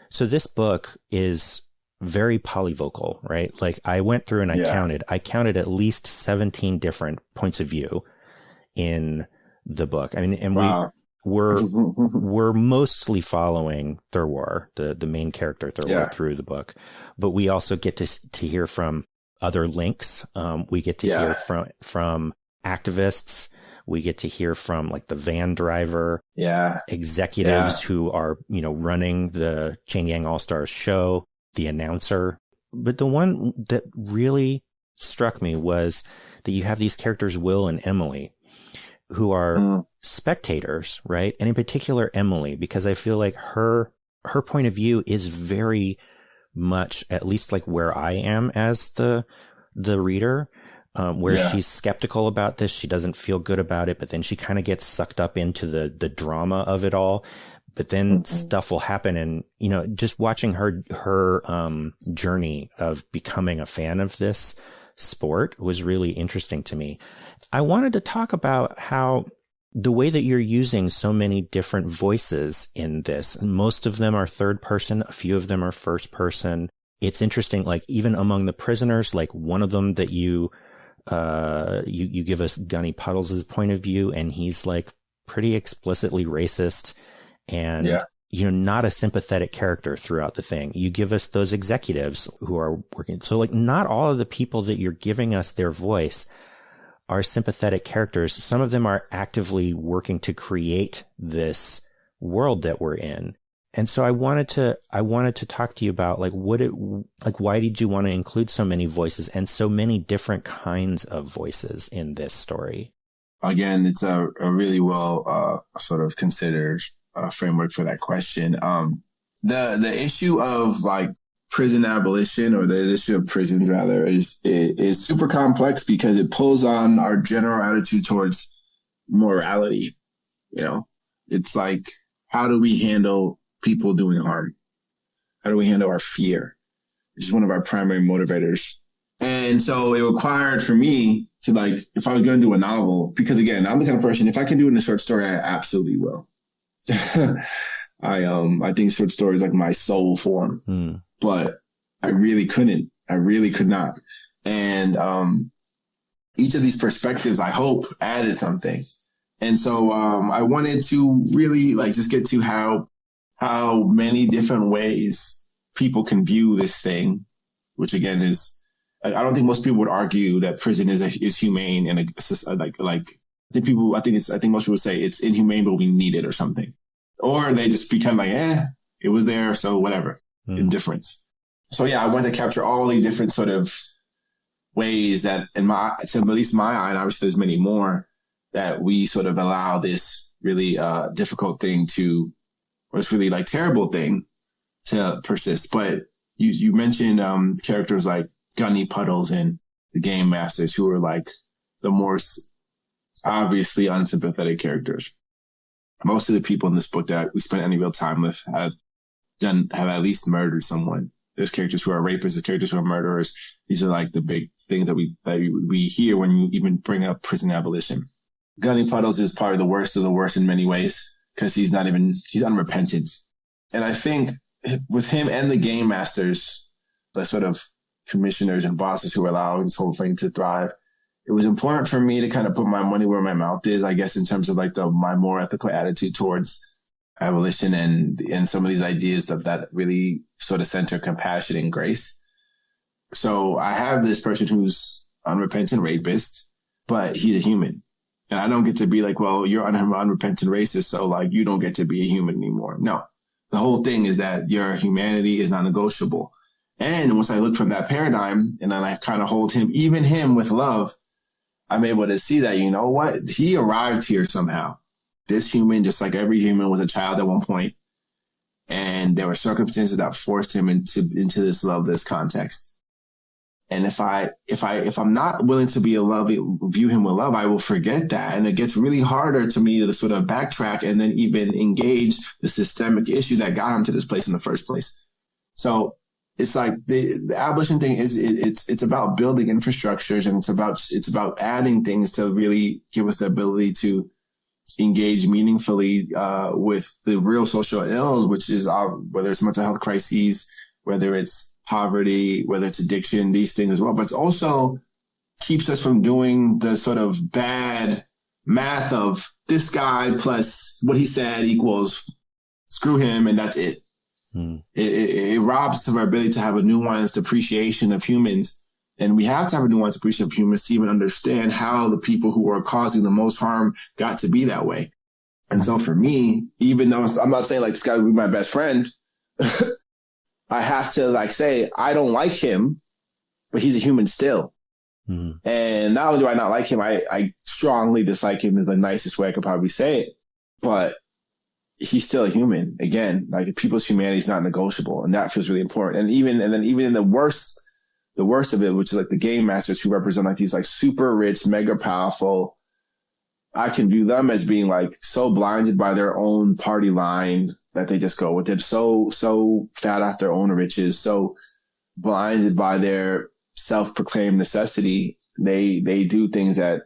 So this book is very polyvocal, right? Like I went through and I counted at least 17 different points of view in the book. I mean, and we're mostly following Thurwar, the main character Thurwar, through the book, but we also get to hear from other links. We get to hear from activists. We get to hear from like the van driver, executives who are, you know, running the Chain Gang All-Stars show, the announcer. But the one that really struck me was that you have these characters, Will and Emily, who are spectators, right? And in particular, Emily, because I feel like her point of view is very much, at least like where I am as the reader, where she's skeptical about this. She doesn't feel good about it, but then she kind of gets sucked up into the drama of it all. But then stuff will happen. And, you know, just watching her journey of becoming a fan of this sport was really interesting to me. I wanted to talk about how the way that you're using so many different voices in this, most of them are third person, a few of them are first person. It's interesting, like even among the prisoners, like one of them that you give us Gunny Puddles' point of view, and he's like pretty explicitly racist and, you know, not a sympathetic character throughout the thing. You give us those executives who are working. So like not all of the people that you're giving us their voice are sympathetic characters. Some of them are actively working to create this world that we're in. And so I wanted to talk to you about like why did you want to include so many voices and so many different kinds of voices in this story? Again, it's a really well sort of considered framework for that question. The issue of like prison abolition, or the issue of prisons rather, is super complex because it pulls on our general attitude towards morality. You know, it's like, how do we handle people doing harm? How do we handle our fear, which is one of our primary motivators? And so it required for me to, like, if I was going to do a novel, because again, I'm the kind of person, if I can do it in a short story, I absolutely will. I think short story is like my soul form, but I really couldn't. I really could not. And each of these perspectives, I hope, added something. And so I wanted to really like just get to how many different ways people can view this thing, which again is, I don't think most people would argue that prison is humane, and I think most people say it's inhumane, but we need it or something. Or they just become like, it was there, so whatever, indifference. So yeah, I wanted to capture all the different sort of ways that, to at least my eye, and obviously there's many more, that we sort of allow this really difficult thing or this really like terrible thing to persist. But you mentioned characters like Gunny Puddles and the Game Masters, who are like the more obviously unsympathetic characters. Most of the people in this book that we spent any real time with have at least murdered someone. There's characters who are rapists, there's characters who are murderers. These are like the things that we hear when you even bring up prison abolition. Gunny Puddles is probably the worst of the worst in many ways because he's unrepentant. And I think with him and the game masters, the sort of commissioners and bosses who allow this whole thing to thrive, it was important for me to kind of put my money where my mouth is, I guess, in terms of like my more ethical attitude towards abolition and some of these ideas that really sort of center compassion and grace. So I have this person who's unrepentant rapist, but he's a human. And I don't get to be like, well, you're unrepentant racist, so like you don't get to be a human anymore. No, the whole thing is that your humanity is non-negotiable. And once I look from that paradigm and then I kind of hold even him with love, I'm able to see that, you know what? He arrived here somehow. This human, just like every human, was a child at one point, and there were circumstances that forced him into this loveless context. And if I'm not willing to view him with love, I will forget that. And it gets really harder to me to sort of backtrack and then even engage the systemic issue that got him to this place in the first place. So it's like the abolition thing it's about building infrastructures, and it's about adding things to really give us the ability to engage meaningfully with the real social ills, which is whether it's mental health crises, whether it's poverty, whether it's addiction, these things as well. But it also keeps us from doing the sort of bad math of this guy plus what he said equals screw him, and that's it. It robs us of our ability to have a nuanced appreciation of humans. And we have to have a nuanced appreciation of humans to even understand how the people who are causing the most harm got to be that way. And so for me, even though I'm not saying like this guy would be my best friend, I have to like say, I don't like him, but he's a human still. And not only do I not like him, I strongly dislike him is the nicest way I could probably say it, but he's still a human. Again, like people's humanity is not negotiable, and that feels really important. And even in the worst of it, which is like the game masters who represent like these like super rich, mega powerful, I can view them as being like so blinded by their own party line that they just go with it, so fat off their own riches, so blinded by their self-proclaimed necessity. They do things that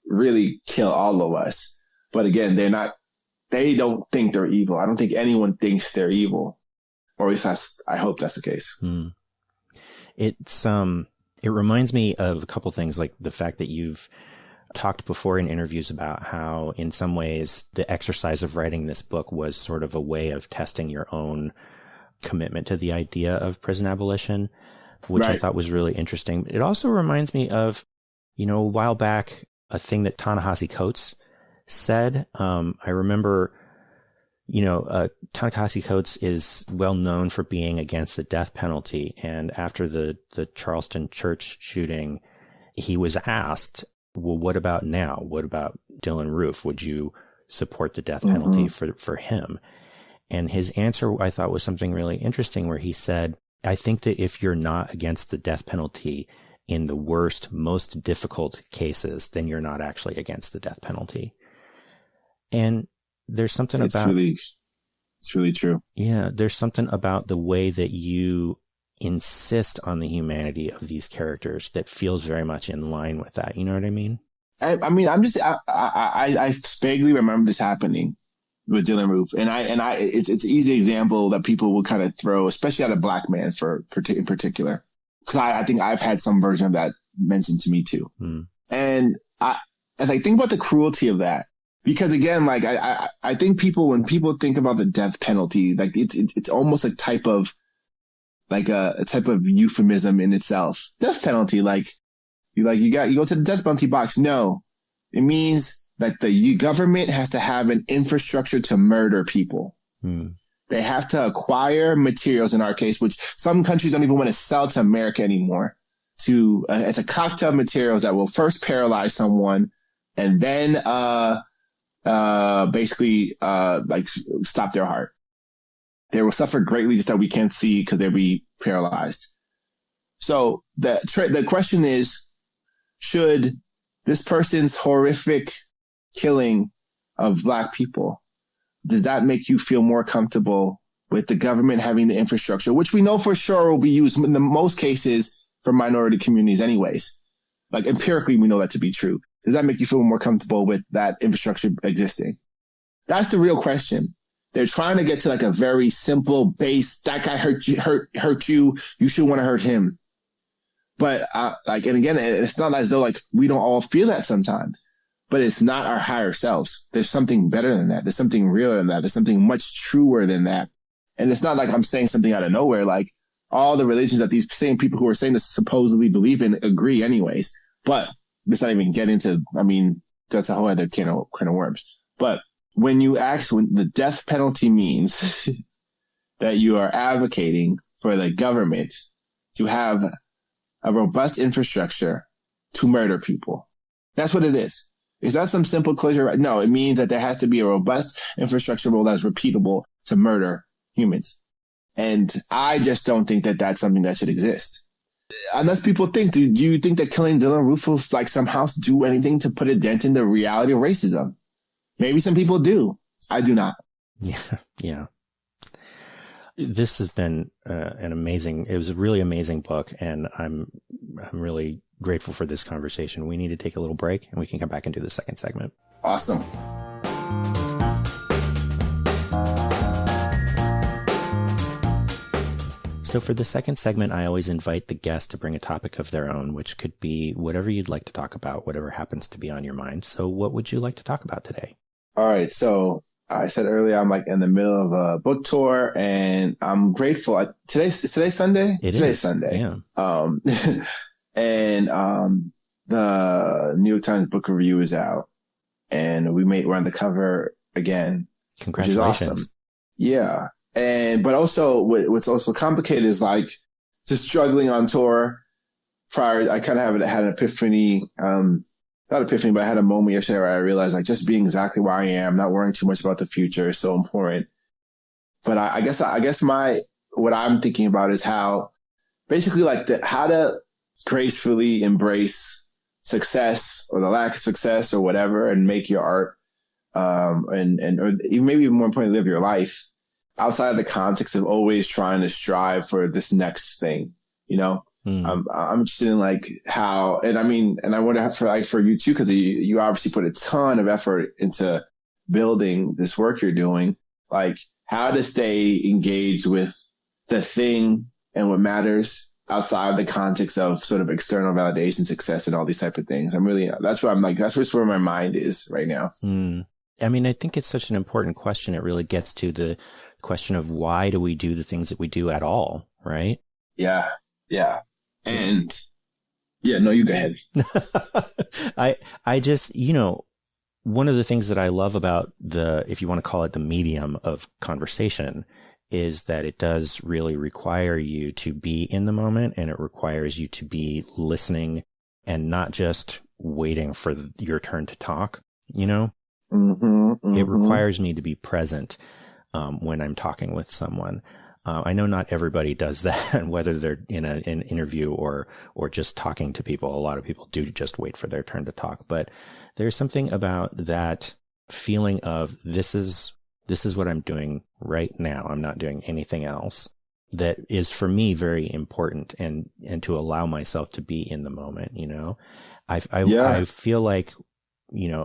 really kill all of us. But again, they don't think they're evil. I don't think anyone thinks they're evil, or at least I hope that's the case. It reminds me of a couple things, like the fact that you've talked before in interviews about how in some ways the exercise of writing this book was sort of a way of testing your own commitment to the idea of prison abolition, which I thought was really interesting. It also reminds me of, a while back, a thing that Ta-Nehisi Coates said. I remember, Ta-Nehisi Coates is well known for being against the death penalty. And after the Charleston church shooting, he was asked, well, what about now? What about Dylan Roof? Would you support the death penalty for him? And his answer, I thought, was something really interesting, where he said, I think that if you're not against the death penalty in the worst, most difficult cases, then you're not actually against the death penalty. And there's something it's really true. Yeah. There's something about the way that you insist on the humanity of these characters that feels very much in line with that. You know what I mean? I vaguely remember this happening with Dylan Roof, and it's an easy example that people will kind of throw, especially at a black man in particular, because I think I've had some version of that mentioned to me too. And as I think about the cruelty of that, because again, like I think when people think about the death penalty, like it's almost a type of euphemism in itself. Death penalty, you go to the death penalty box. No, it means that the government has to have an infrastructure to murder people. They have to acquire materials, in our case, which some countries don't even want to sell to America anymore. It's a cocktail of materials that will first paralyze someone and then basically stop their heart. They will suffer greatly, just that we can't see because they'll be paralyzed. So the question is, should this person's horrific killing of black people, does that make you feel more comfortable with the government having the infrastructure, which we know for sure will be used in the most cases for minority communities anyways? Like empirically, we know that to be true. Does that make you feel more comfortable with that infrastructure existing? That's the real question. They're trying to get to like a very simple base. That guy hurt you. You should want to hurt him. But and again, it's not as though like we don't all feel that sometimes, but it's not our higher selves. There's something better than that. There's something realer than that. There's something much truer than that. And it's not like I'm saying something out of nowhere. Like all the religions that these same people who are saying this supposedly believe in agree anyways. But let's not even get into, I mean, that's a whole other can of worms. But when the death penalty means that you are advocating for the government to have a robust infrastructure to murder people. That's what it is. Is that some simple closure? No, it means that there has to be a robust infrastructure that's repeatable to murder humans. And I just don't think that that's something that should exist. Unless people think, do you think that killing Dylan Roof will like somehow do anything to put a dent in the reality of racism? Maybe some people do. I do not. Yeah. This has been it was a really amazing book, and I'm really grateful for this conversation. We need to take a little break, and we can come back and do the second segment. Awesome. So for the second segment, I always invite the guest to bring a topic of their own, which could be whatever you'd like to talk about, whatever happens to be on your mind. So what would you like to talk about today? All right. So I said earlier, I'm like in the middle of a book tour, and I'm grateful. Today's Sunday? Today's Sunday. Yeah. And the New York Times book review is out, and we're on the cover again. Congratulations. Which is awesome. Yeah. But also what's also complicated is like just struggling on tour. I kind of had an epiphany, not epiphany, but I had a moment yesterday where I realized like just being exactly where I am, not worrying too much about the future is so important. But I guess what I'm thinking about is how basically like how to gracefully embrace success or the lack of success or whatever, and make your art, or even maybe more importantly, live your life outside of the context of always trying to strive for this next thing, you know? I'm interested in like how, and I wonder for you too, cause you obviously put a ton of effort into building this work you're doing, like how to stay engaged with the thing and what matters outside of the context of sort of external validation, success, and all these type of things. That's where my mind is right now. I mean, I think it's such an important question. It really gets to the question of why do we do the things that we do at all, right? Yeah. Yeah. And yeah, no, you go ahead. I just, one of the things that I love about if you want to call it the medium of conversation, is that it does really require you to be in the moment, and it requires you to be listening and not just waiting for your turn to talk, It requires me to be present when I'm talking with someone. I know not everybody does that, whether they're in an interview or just talking to people. A lot of people do just wait for their turn to talk. But there's something about that feeling of this is what I'm doing right now. I'm not doing anything else. That is for me very important, and to allow myself to be in the moment. I feel like,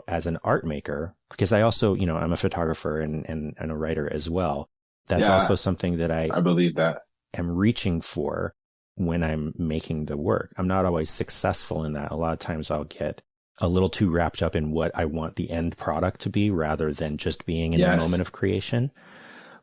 as an art maker, because I also, I'm a photographer and a writer as well. That's also something that I believe that am reaching for when I'm making the work. I'm not always successful in that. A lot of times I'll get a little too wrapped up in what I want the end product to be rather than just being in the moment of creation.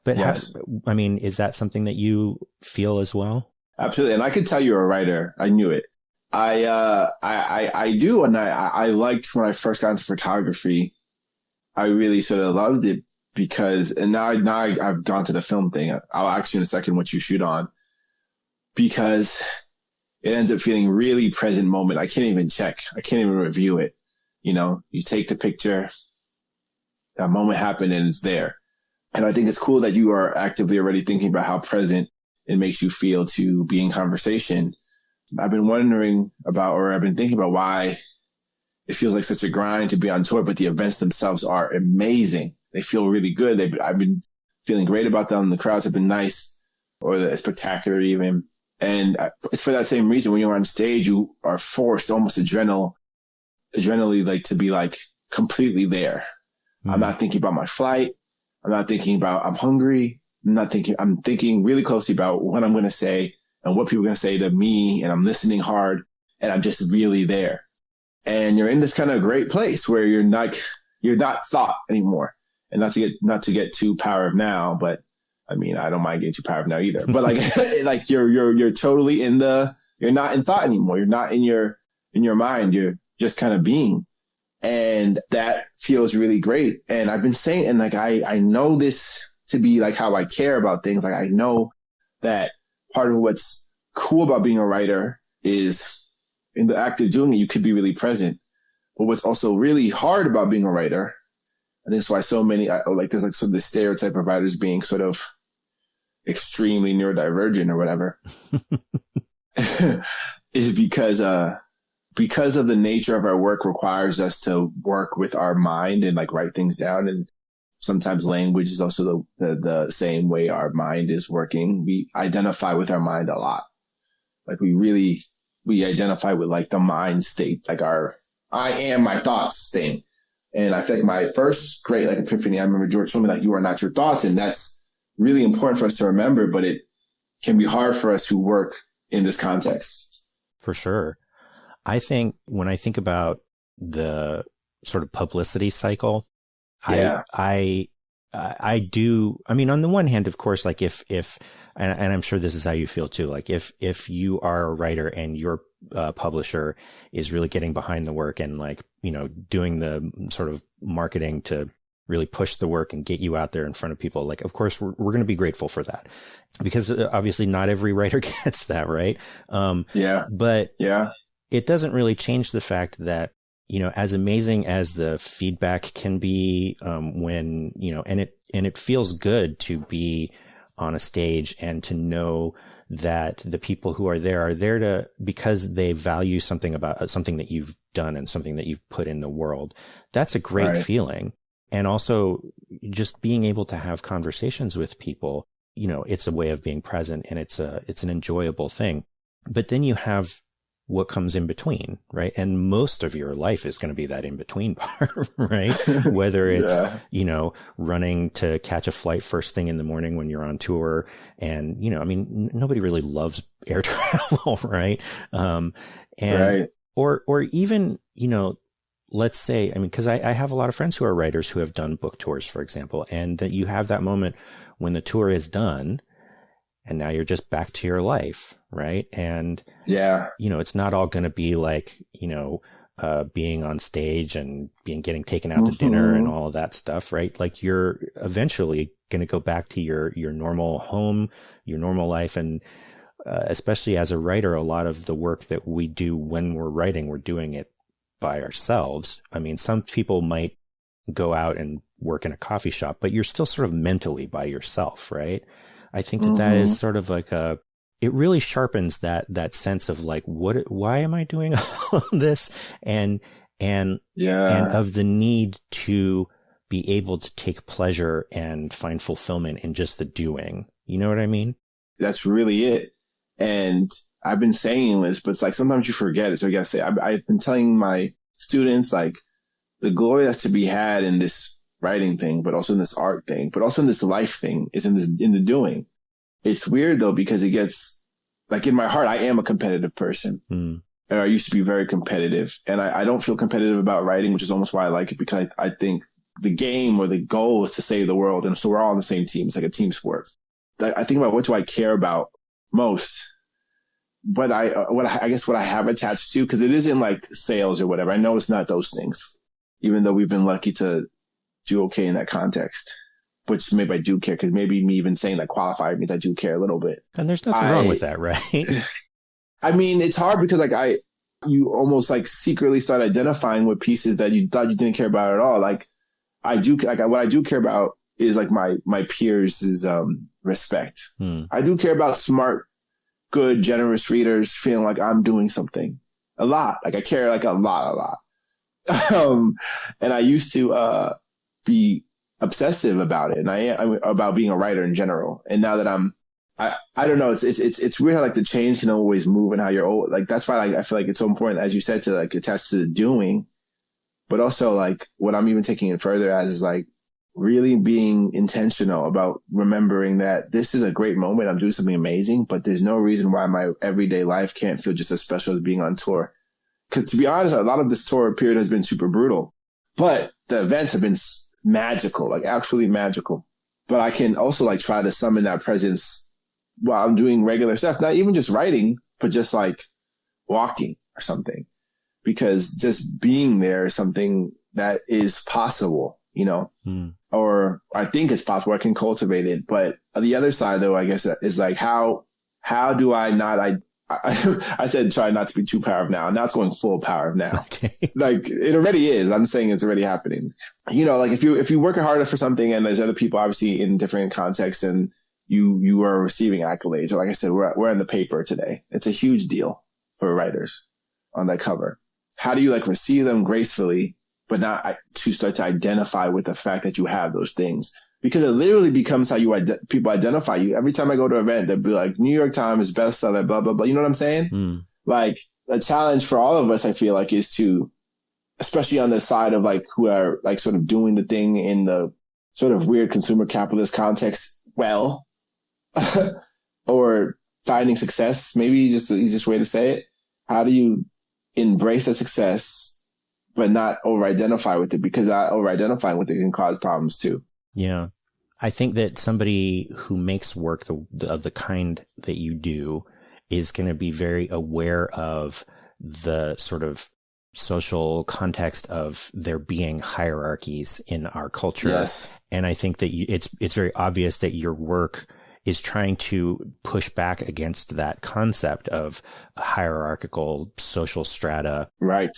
But is that something that you feel as well? Absolutely. And I could tell you're a writer. I knew it. I do. And I liked when I first got into photography, I really sort of loved it because, and now I've gone to the film thing. I'll ask you in a second what you shoot on, because it ends up feeling really present moment. I can't even check. I can't even review it. You take the picture, that moment happened and it's there. And I think it's cool that you are actively already thinking about how present it makes you feel to be in conversation. I've been thinking about why it feels like such a grind to be on tour, but the events themselves are amazing. They feel really good. I've been feeling great about them. The crowds have been nice, or spectacular even. And it's for that same reason. When you're on stage, you are forced almost adrenaline, like to be like completely there. I'm not thinking about my flight. I'm not thinking about I'm hungry. I'm thinking really closely about what I'm going to say and what people are going to say to me. And I'm listening hard and I'm just really there. And you're in this kind of great place where you're not thought anymore. And not to get too power of now, but I mean, I don't mind getting too power of now either, but like, like you're totally you're not in thought anymore. You're not in your mind. You're just kind of being. And that feels really great. And I've been saying, and like, I know this to be like how I care about things. Like I know that part of what's cool about being a writer is in the act of doing it, you could be really present. But what's also really hard about being a writer, and this is why so many, like there's like sort of the stereotype of writers being sort of extremely neurodivergent or whatever, is because of the nature of our work requires us to work with our mind and like write things down. And sometimes language is also the same way our mind is working. We identify with our mind a lot. Like we identify with like the mind state, like I am my thoughts thing. And I feel like my first great like epiphany, I remember George told me like, you are not your thoughts. And that's really important for us to remember, but it can be hard for us who work in this context. For sure. I think when I think about the sort of publicity cycle, yeah. I do. I mean, on the one hand, of course, like if and I'm sure this is how you feel too. Like if you are a writer and your publisher is really getting behind the work and like, you know, doing the sort of marketing to really push the work and get you out there in front of people, like, of course, we're going to be grateful for that, because obviously not every writer gets that, right? Yeah. But yeah, it doesn't really change the fact that, you know, as amazing as the feedback can be, when, you know, and it feels good to be on a stage and to know that the people who are there to, because they value something about something that you've done and something that you've put in the world. That's a great feeling. And also just being able to have conversations with people, you know, it's a way of being present and it's an enjoyable thing. But then you have what comes in between, right? And most of your life is going to be that in between part, right? Whether it's, you know, running to catch a flight first thing in the morning when you're on tour. And, you know, I mean, nobody really loves air travel, right? Or even, you know, let's say, I mean, because I have a lot of friends who are writers who have done book tours, for example, and that you have that moment when the tour is done and now you're just back to your life, right? And, you know, it's not all going to be like, you know, being on stage and getting taken out to dinner and all of that stuff, right? Like you're eventually going to go back to your normal home, your normal life. And especially as a writer, a lot of the work that we do when we're writing, we're doing it by ourselves. I mean, some people might go out and work in a coffee shop, but you're still sort of mentally by yourself, right? I think that is sort of like it really sharpens that sense of like, why am I doing all this? And of the need to be able to take pleasure and find fulfillment in just the doing. You know what I mean? That's really it. And I've been saying this, but it's like sometimes you forget it. So I gotta say, I've been telling my students like the glory that's to be had in this writing thing, but also in this art thing, but also in this life thing is in the doing. It's weird though, because it gets like in my heart, I am a competitive person. And I used to be very competitive, and I don't feel competitive about writing, which is almost why I like it, because I think the game or the goal is to save the world. And so we're all on the same team. It's like a team sport. I think about what do I care about most, but I guess what I have attached to, because it isn't like sales or whatever. I know it's not those things, even though we've been lucky to do okay in that context, which maybe I do care, because maybe me even saying that qualified means I do care a little bit. And there's nothing wrong with that, right? I mean, it's hard because like you almost like secretly start identifying with pieces that you thought you didn't care about at all. Like what I do care about is like my peers' respect. I do care about smart, good, generous readers feeling like I'm doing something a lot. Like I care like a lot. And I used to be obsessive about it, and I am about being a writer in general. And now that I'm I don't know. It's weird how like the change can always move and how you're old. Like that's why like, I feel like it's so important, as you said, to like attach to the doing, but also like what I'm even taking it further as is like really being intentional about remembering that this is a great moment. I'm doing something amazing, but there's no reason why my everyday life can't feel just as special as being on tour. Because to be honest, a lot of this tour period has been super brutal, but the events have been magical, like absolutely magical. But I can also like try to summon that presence while I'm doing regular stuff, not even just writing, but just like walking or something, because just being there is something that is possible, you know, or I think it's possible. I can cultivate it. But the other side though, I guess, is like, how do I not, I said, try not to be too power of now. Now it's going full power of now. Okay. Like it already is. I'm saying it's already happening. You know, like if you work harder for something and there's other people obviously in different contexts and you are receiving accolades. Or like I said, we're in the paper today. It's a huge deal for writers on that cover. How do you like receive them gracefully, but not to start to identify with the fact that you have those things? Because it literally becomes how people identify you. Every time I go to an event, they'll be like, New York Times bestseller, blah, blah, blah. You know what I'm saying? Like the challenge for all of us, I feel like, is to, especially on the side of like who are like sort of doing the thing in the sort of weird consumer capitalist context, well, or finding success, maybe just the easiest way to say it. How do you embrace the success, but not over-identify with it? Because over-identifying with it can cause problems too. Yeah. I think that somebody who makes work of the kind that you do is going to be very aware of the sort of social context of there being hierarchies in our culture. Yes. And I think that it's very obvious that your work is trying to push back against that concept of hierarchical social strata. Right.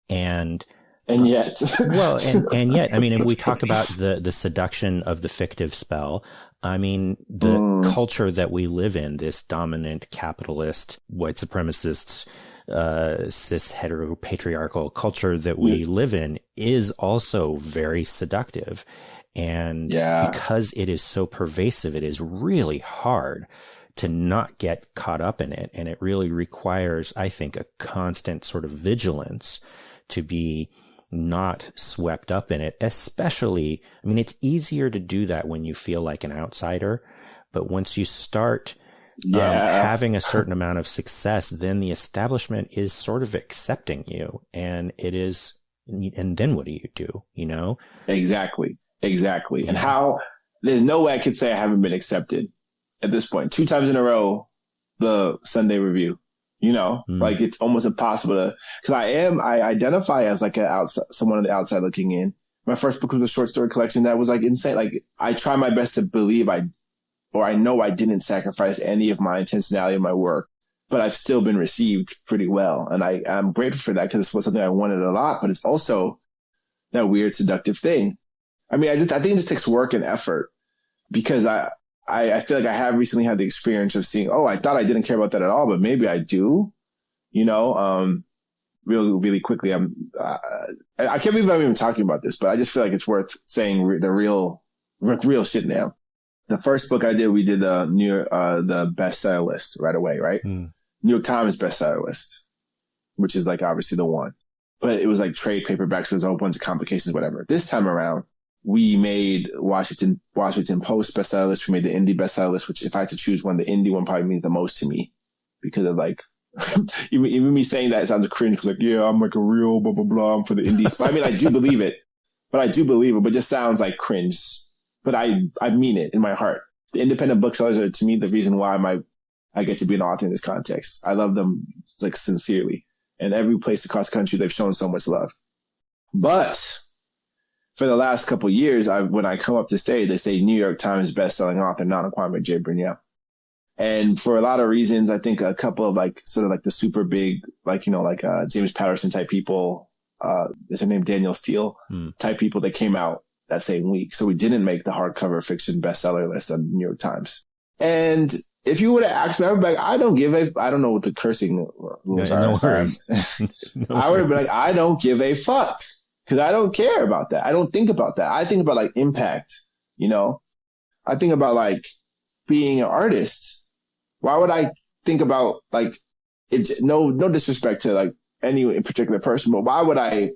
And yet. Well, and yet, I mean, and we talk about the seduction of the fictive spell. I mean, the culture that we live in, this dominant capitalist, white supremacist, cis heteropatriarchal culture that we live in is also very seductive. And because it is so pervasive, it is really hard to not get caught up in it. And it really requires, I think, a constant sort of vigilance to be not swept up in it, especially, I mean, it's easier to do that when you feel like an outsider, but once you start having a certain amount of success, then the establishment is sort of accepting you, and then what do you do, you know? Exactly. Yeah. And how, there's no way I could say I haven't been accepted at this point. 2 times in a row, the Sunday Review. You know, like it's almost impossible to, because I identify as like someone on the outside looking in. My first book was a short story collection that was like insane. Like I try my best to believe I know I didn't sacrifice any of my intentionality in my work, but I've still been received pretty well. And I'm grateful for that because it was something I wanted a lot, but it's also that weird seductive thing. I mean, I think it just takes work and effort, because I feel like I have recently had the experience of seeing, I thought I didn't care about that at all, but maybe I do, you know, really quickly. I can't believe I'm even talking about this, but I just feel like it's worth saying the real shit now. The first book I did, we did the the bestseller list right away, right? New York Times bestseller list, which is like obviously the one, but it was like trade paperbacks. So there's a whole bunch of complications, whatever. This time around, we made Washington Post bestseller list. We made the indie bestseller list, which if I had to choose one, the indie one probably means the most to me, because of like, even me saying that, it sounds cringe. Cause like, yeah, I'm like a real blah, blah, blah. I'm for the indies. But I mean, I do believe it, but it just sounds like cringe, but I mean it in my heart. The independent booksellers are to me the reason why I get to be an author in this context. I love them like sincerely, and every place across the country, they've shown so much love. But for the last couple of years, when I come up to stage, they say New York Times bestselling author Kwame Adjei-Brenyah. And for a lot of reasons, I think a couple of like sort of like the super big, like, you know, like James Patterson type people, is her name Daniel Steele type people that came out that same week. So we didn't make the hardcover fiction bestseller list on New York Times. And if you would have asked me, I would be like, I don't know what the cursing rules are. No worries. I would have been like, I don't give a fuck. Because I don't care about that. I don't think about that. I think about like impact, you know? I think about like being an artist why would I think about like it's no disrespect to like any particular person, but why would I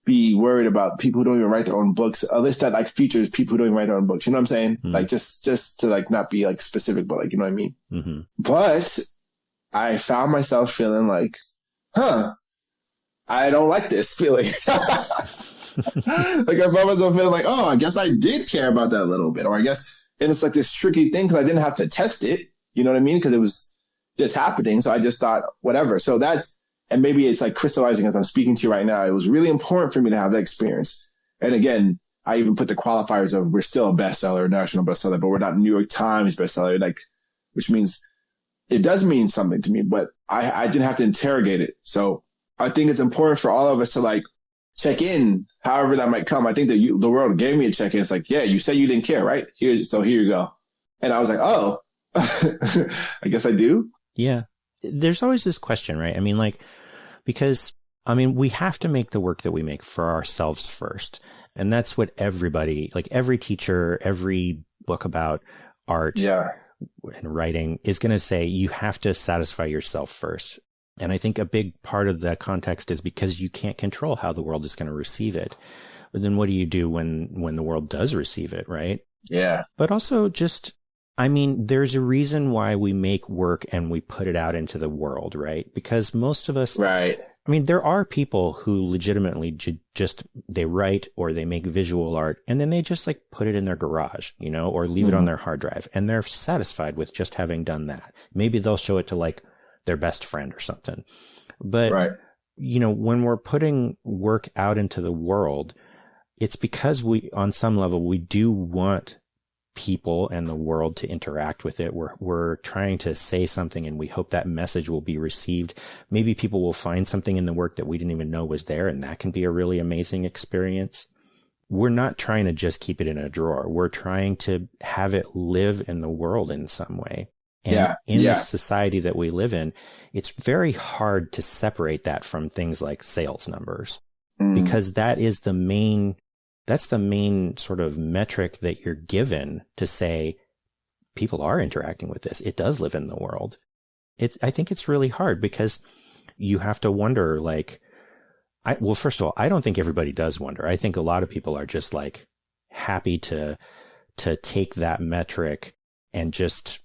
be worried about people who don't even write their own books, a list that like features people who don't even write their own books? You know what I'm saying? Mm-hmm. Like just to like not be like specific, but like, you know what I mean? Mm-hmm. But I found myself feeling like, I don't like this feeling. Like I found myself feeling like, oh, I guess I did care about that a little bit. Or I guess, and it's like this tricky thing because I didn't have to test it. You know what I mean? Because it was just happening. So I just thought, whatever. So that's, and maybe it's like crystallizing as I'm speaking to you right now. It was really important for me to have that experience. And again, I even put the qualifiers of we're still a bestseller, national bestseller, but we're not New York Times bestseller, like, which means it does mean something to me, but I didn't have to interrogate it. So I think it's important for all of us to like check in, however that might come. I think that the world gave me a check in. It's like, yeah, you said you didn't care, right? Here you go. And I was like, oh, I guess I do. Yeah. There's always this question, right? I mean, like, because, I mean, we have to make the work that we make for ourselves first. And that's what everybody, like every teacher, every book about art and writing is going to say, you have to satisfy yourself first. And I think a big part of that context is because you can't control how the world is going to receive it. But then what do you do when the world does receive it, right? Yeah. But also just, I mean, there's a reason why we make work and we put it out into the world, right? Because most of us, right. I mean, there are people who legitimately just, they write or they make visual art and then they just like put it in their garage, you know, or leave it on their hard drive and they're satisfied with just having done that. Maybe they'll show it to like their best friend or something. But, you know, when we're putting work out into the world, it's because we, on some level, we do want people and the world to interact with it. We're trying to say something and we hope that message will be received. Maybe people will find something in the work that we didn't even know was there, and that can be a really amazing experience. We're not trying to just keep it in a drawer. We're trying to have it live in the world in some way. And in the society that we live in, it's very hard to separate that from things like sales numbers, because that's the main sort of metric that you're given to say people are interacting with this. It does live in the world. I think it's really hard because you have to wonder, like, well, first of all, I don't think everybody does wonder. I think a lot of people are just like happy to take that metric and just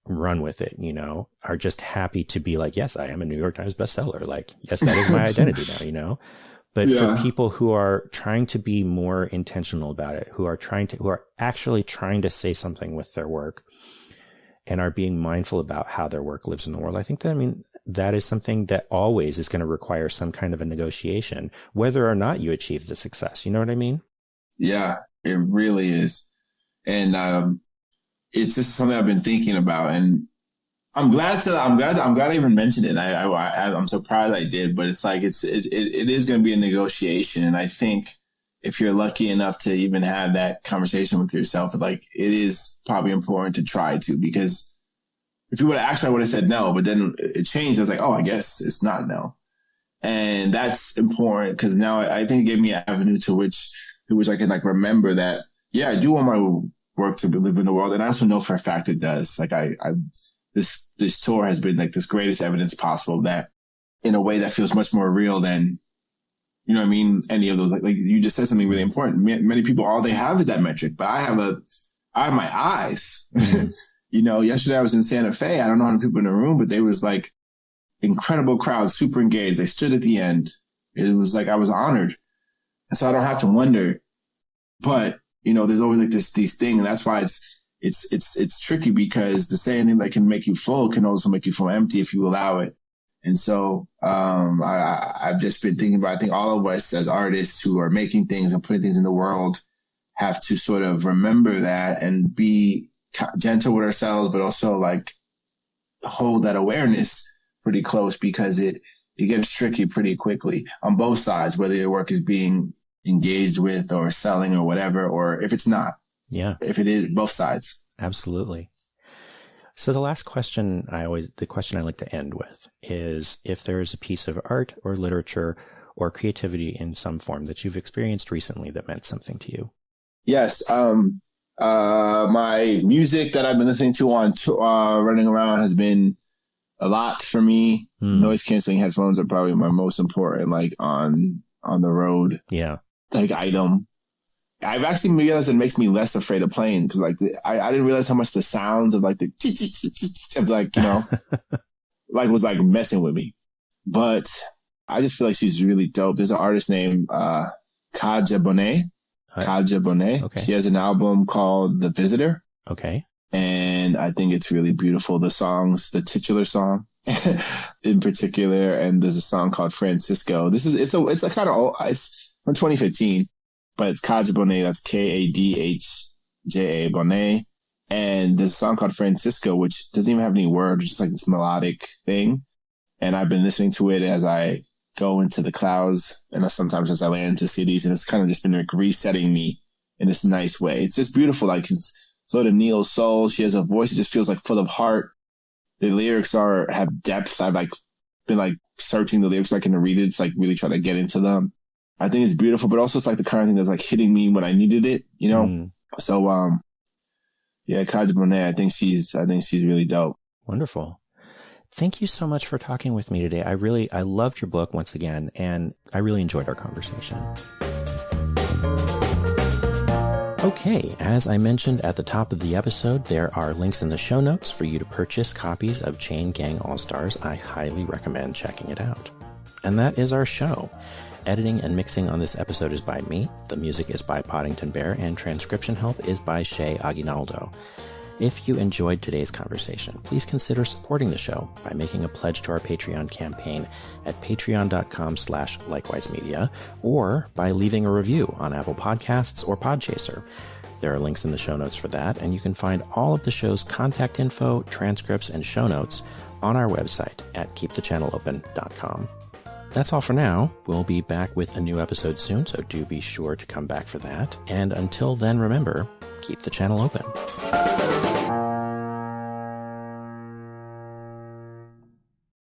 run with it, you know, are just happy to be like, yes, I am a New York Times bestseller. Like, yes, that is my identity now, you know. But for people who are trying to be more intentional about it, who are actually trying to say something with their work and are being mindful about how their work lives in the world, I think that, I mean, that is something that always is going to require some kind of a negotiation, whether or not you achieve the success. You know what I mean? Yeah, it really is. And, it's just something I've been thinking about, and I'm glad I even mentioned it. I'm surprised I did, but it's like, it is going to be a negotiation. And I think if you're lucky enough to even have that conversation with yourself, like, it is probably important to try to, because if you would have asked me, I would have said no, but then it changed. I was like, oh, I guess it's not no. And that's important because now I think it gave me an avenue to which I can like remember that, yeah, I do want my work to live in the world. And I also know for a fact it does. Like this tour has been like this greatest evidence possible that in a way that feels much more real than, you know what I mean? Any of those, like you just said something really important. Many people, all they have is that metric, but I have my eyes. You know, yesterday I was in Santa Fe. I don't know how many people in the room, but there was like incredible crowd, super engaged. They stood at the end. It was like, I was honored. And so I don't have to wonder, but you know, there's always like these things, and that's why it's tricky, because the same thing that can make you full can also make you feel empty if you allow it. And so, I've just been thinking about, I think all of us as artists who are making things and putting things in the world have to sort of remember that and be gentle with ourselves, but also like hold that awareness pretty close, because it gets tricky pretty quickly on both sides, whether your work is being engaged with or selling or whatever, or if it's not. Yeah. If it is, both sides. Absolutely. So the question I like to end with is, if there is a piece of art or literature or creativity in some form that you've experienced recently that meant something to you. Yes. My music that I've been listening to on running around has been a lot for me. Noise canceling headphones are probably my most important, like on the road. Yeah. Like item. I've actually realized it makes me less afraid of playing because like I didn't realize how much the sounds of like the of like, you know, like was like messing with me. But I just feel like she's really dope. There's an artist named Kwame Adjei-Brenyah. Okay. She has an album called The Visitor. Okay. And I think it's really beautiful. The songs, the titular song in particular, and there's a song called Francisco. It's a kind of old, it's from 2015, but it's Adjei-Brenyah. That's Kadjah and there's a song called Francisco, which doesn't even have any words, just like this melodic thing. And I've been listening to it as I go into the clouds and sometimes as I land into cities, and it's kind of just been like resetting me in this nice way. It's just beautiful. Like it's sort of neo soul. She has a voice that just feels like full of heart. The lyrics have depth. I've like been like searching the lyrics like to read it. It's like really trying to get into them. I think it's beautiful, but also it's like the kind of thing that's like hitting me when I needed it, you know? So, yeah, Adjei-Brenyah, I think she's really dope. Wonderful. Thank you so much for talking with me today. I loved your book once again, and I really enjoyed our conversation. Okay, as I mentioned at the top of the episode, there are links in the show notes for you to purchase copies of Chain Gang All-Stars. I highly recommend checking it out. And that is our show. Editing and mixing on this episode is by me. The music is by Poddington Bear, and transcription help is by Shay Aguinaldo. If you enjoyed today's conversation, please consider supporting the show by making a pledge to our Patreon campaign at patreon.com/likewisemedia or by leaving a review on Apple Podcasts or Podchaser. There are links in the show notes for that, and you can find all of the show's contact info, transcripts, and show notes on our website at keepthechanneleopen.com. That's all for now. We'll be back with a new episode soon, so do be sure to come back for that. And until then, remember, keep the channel open.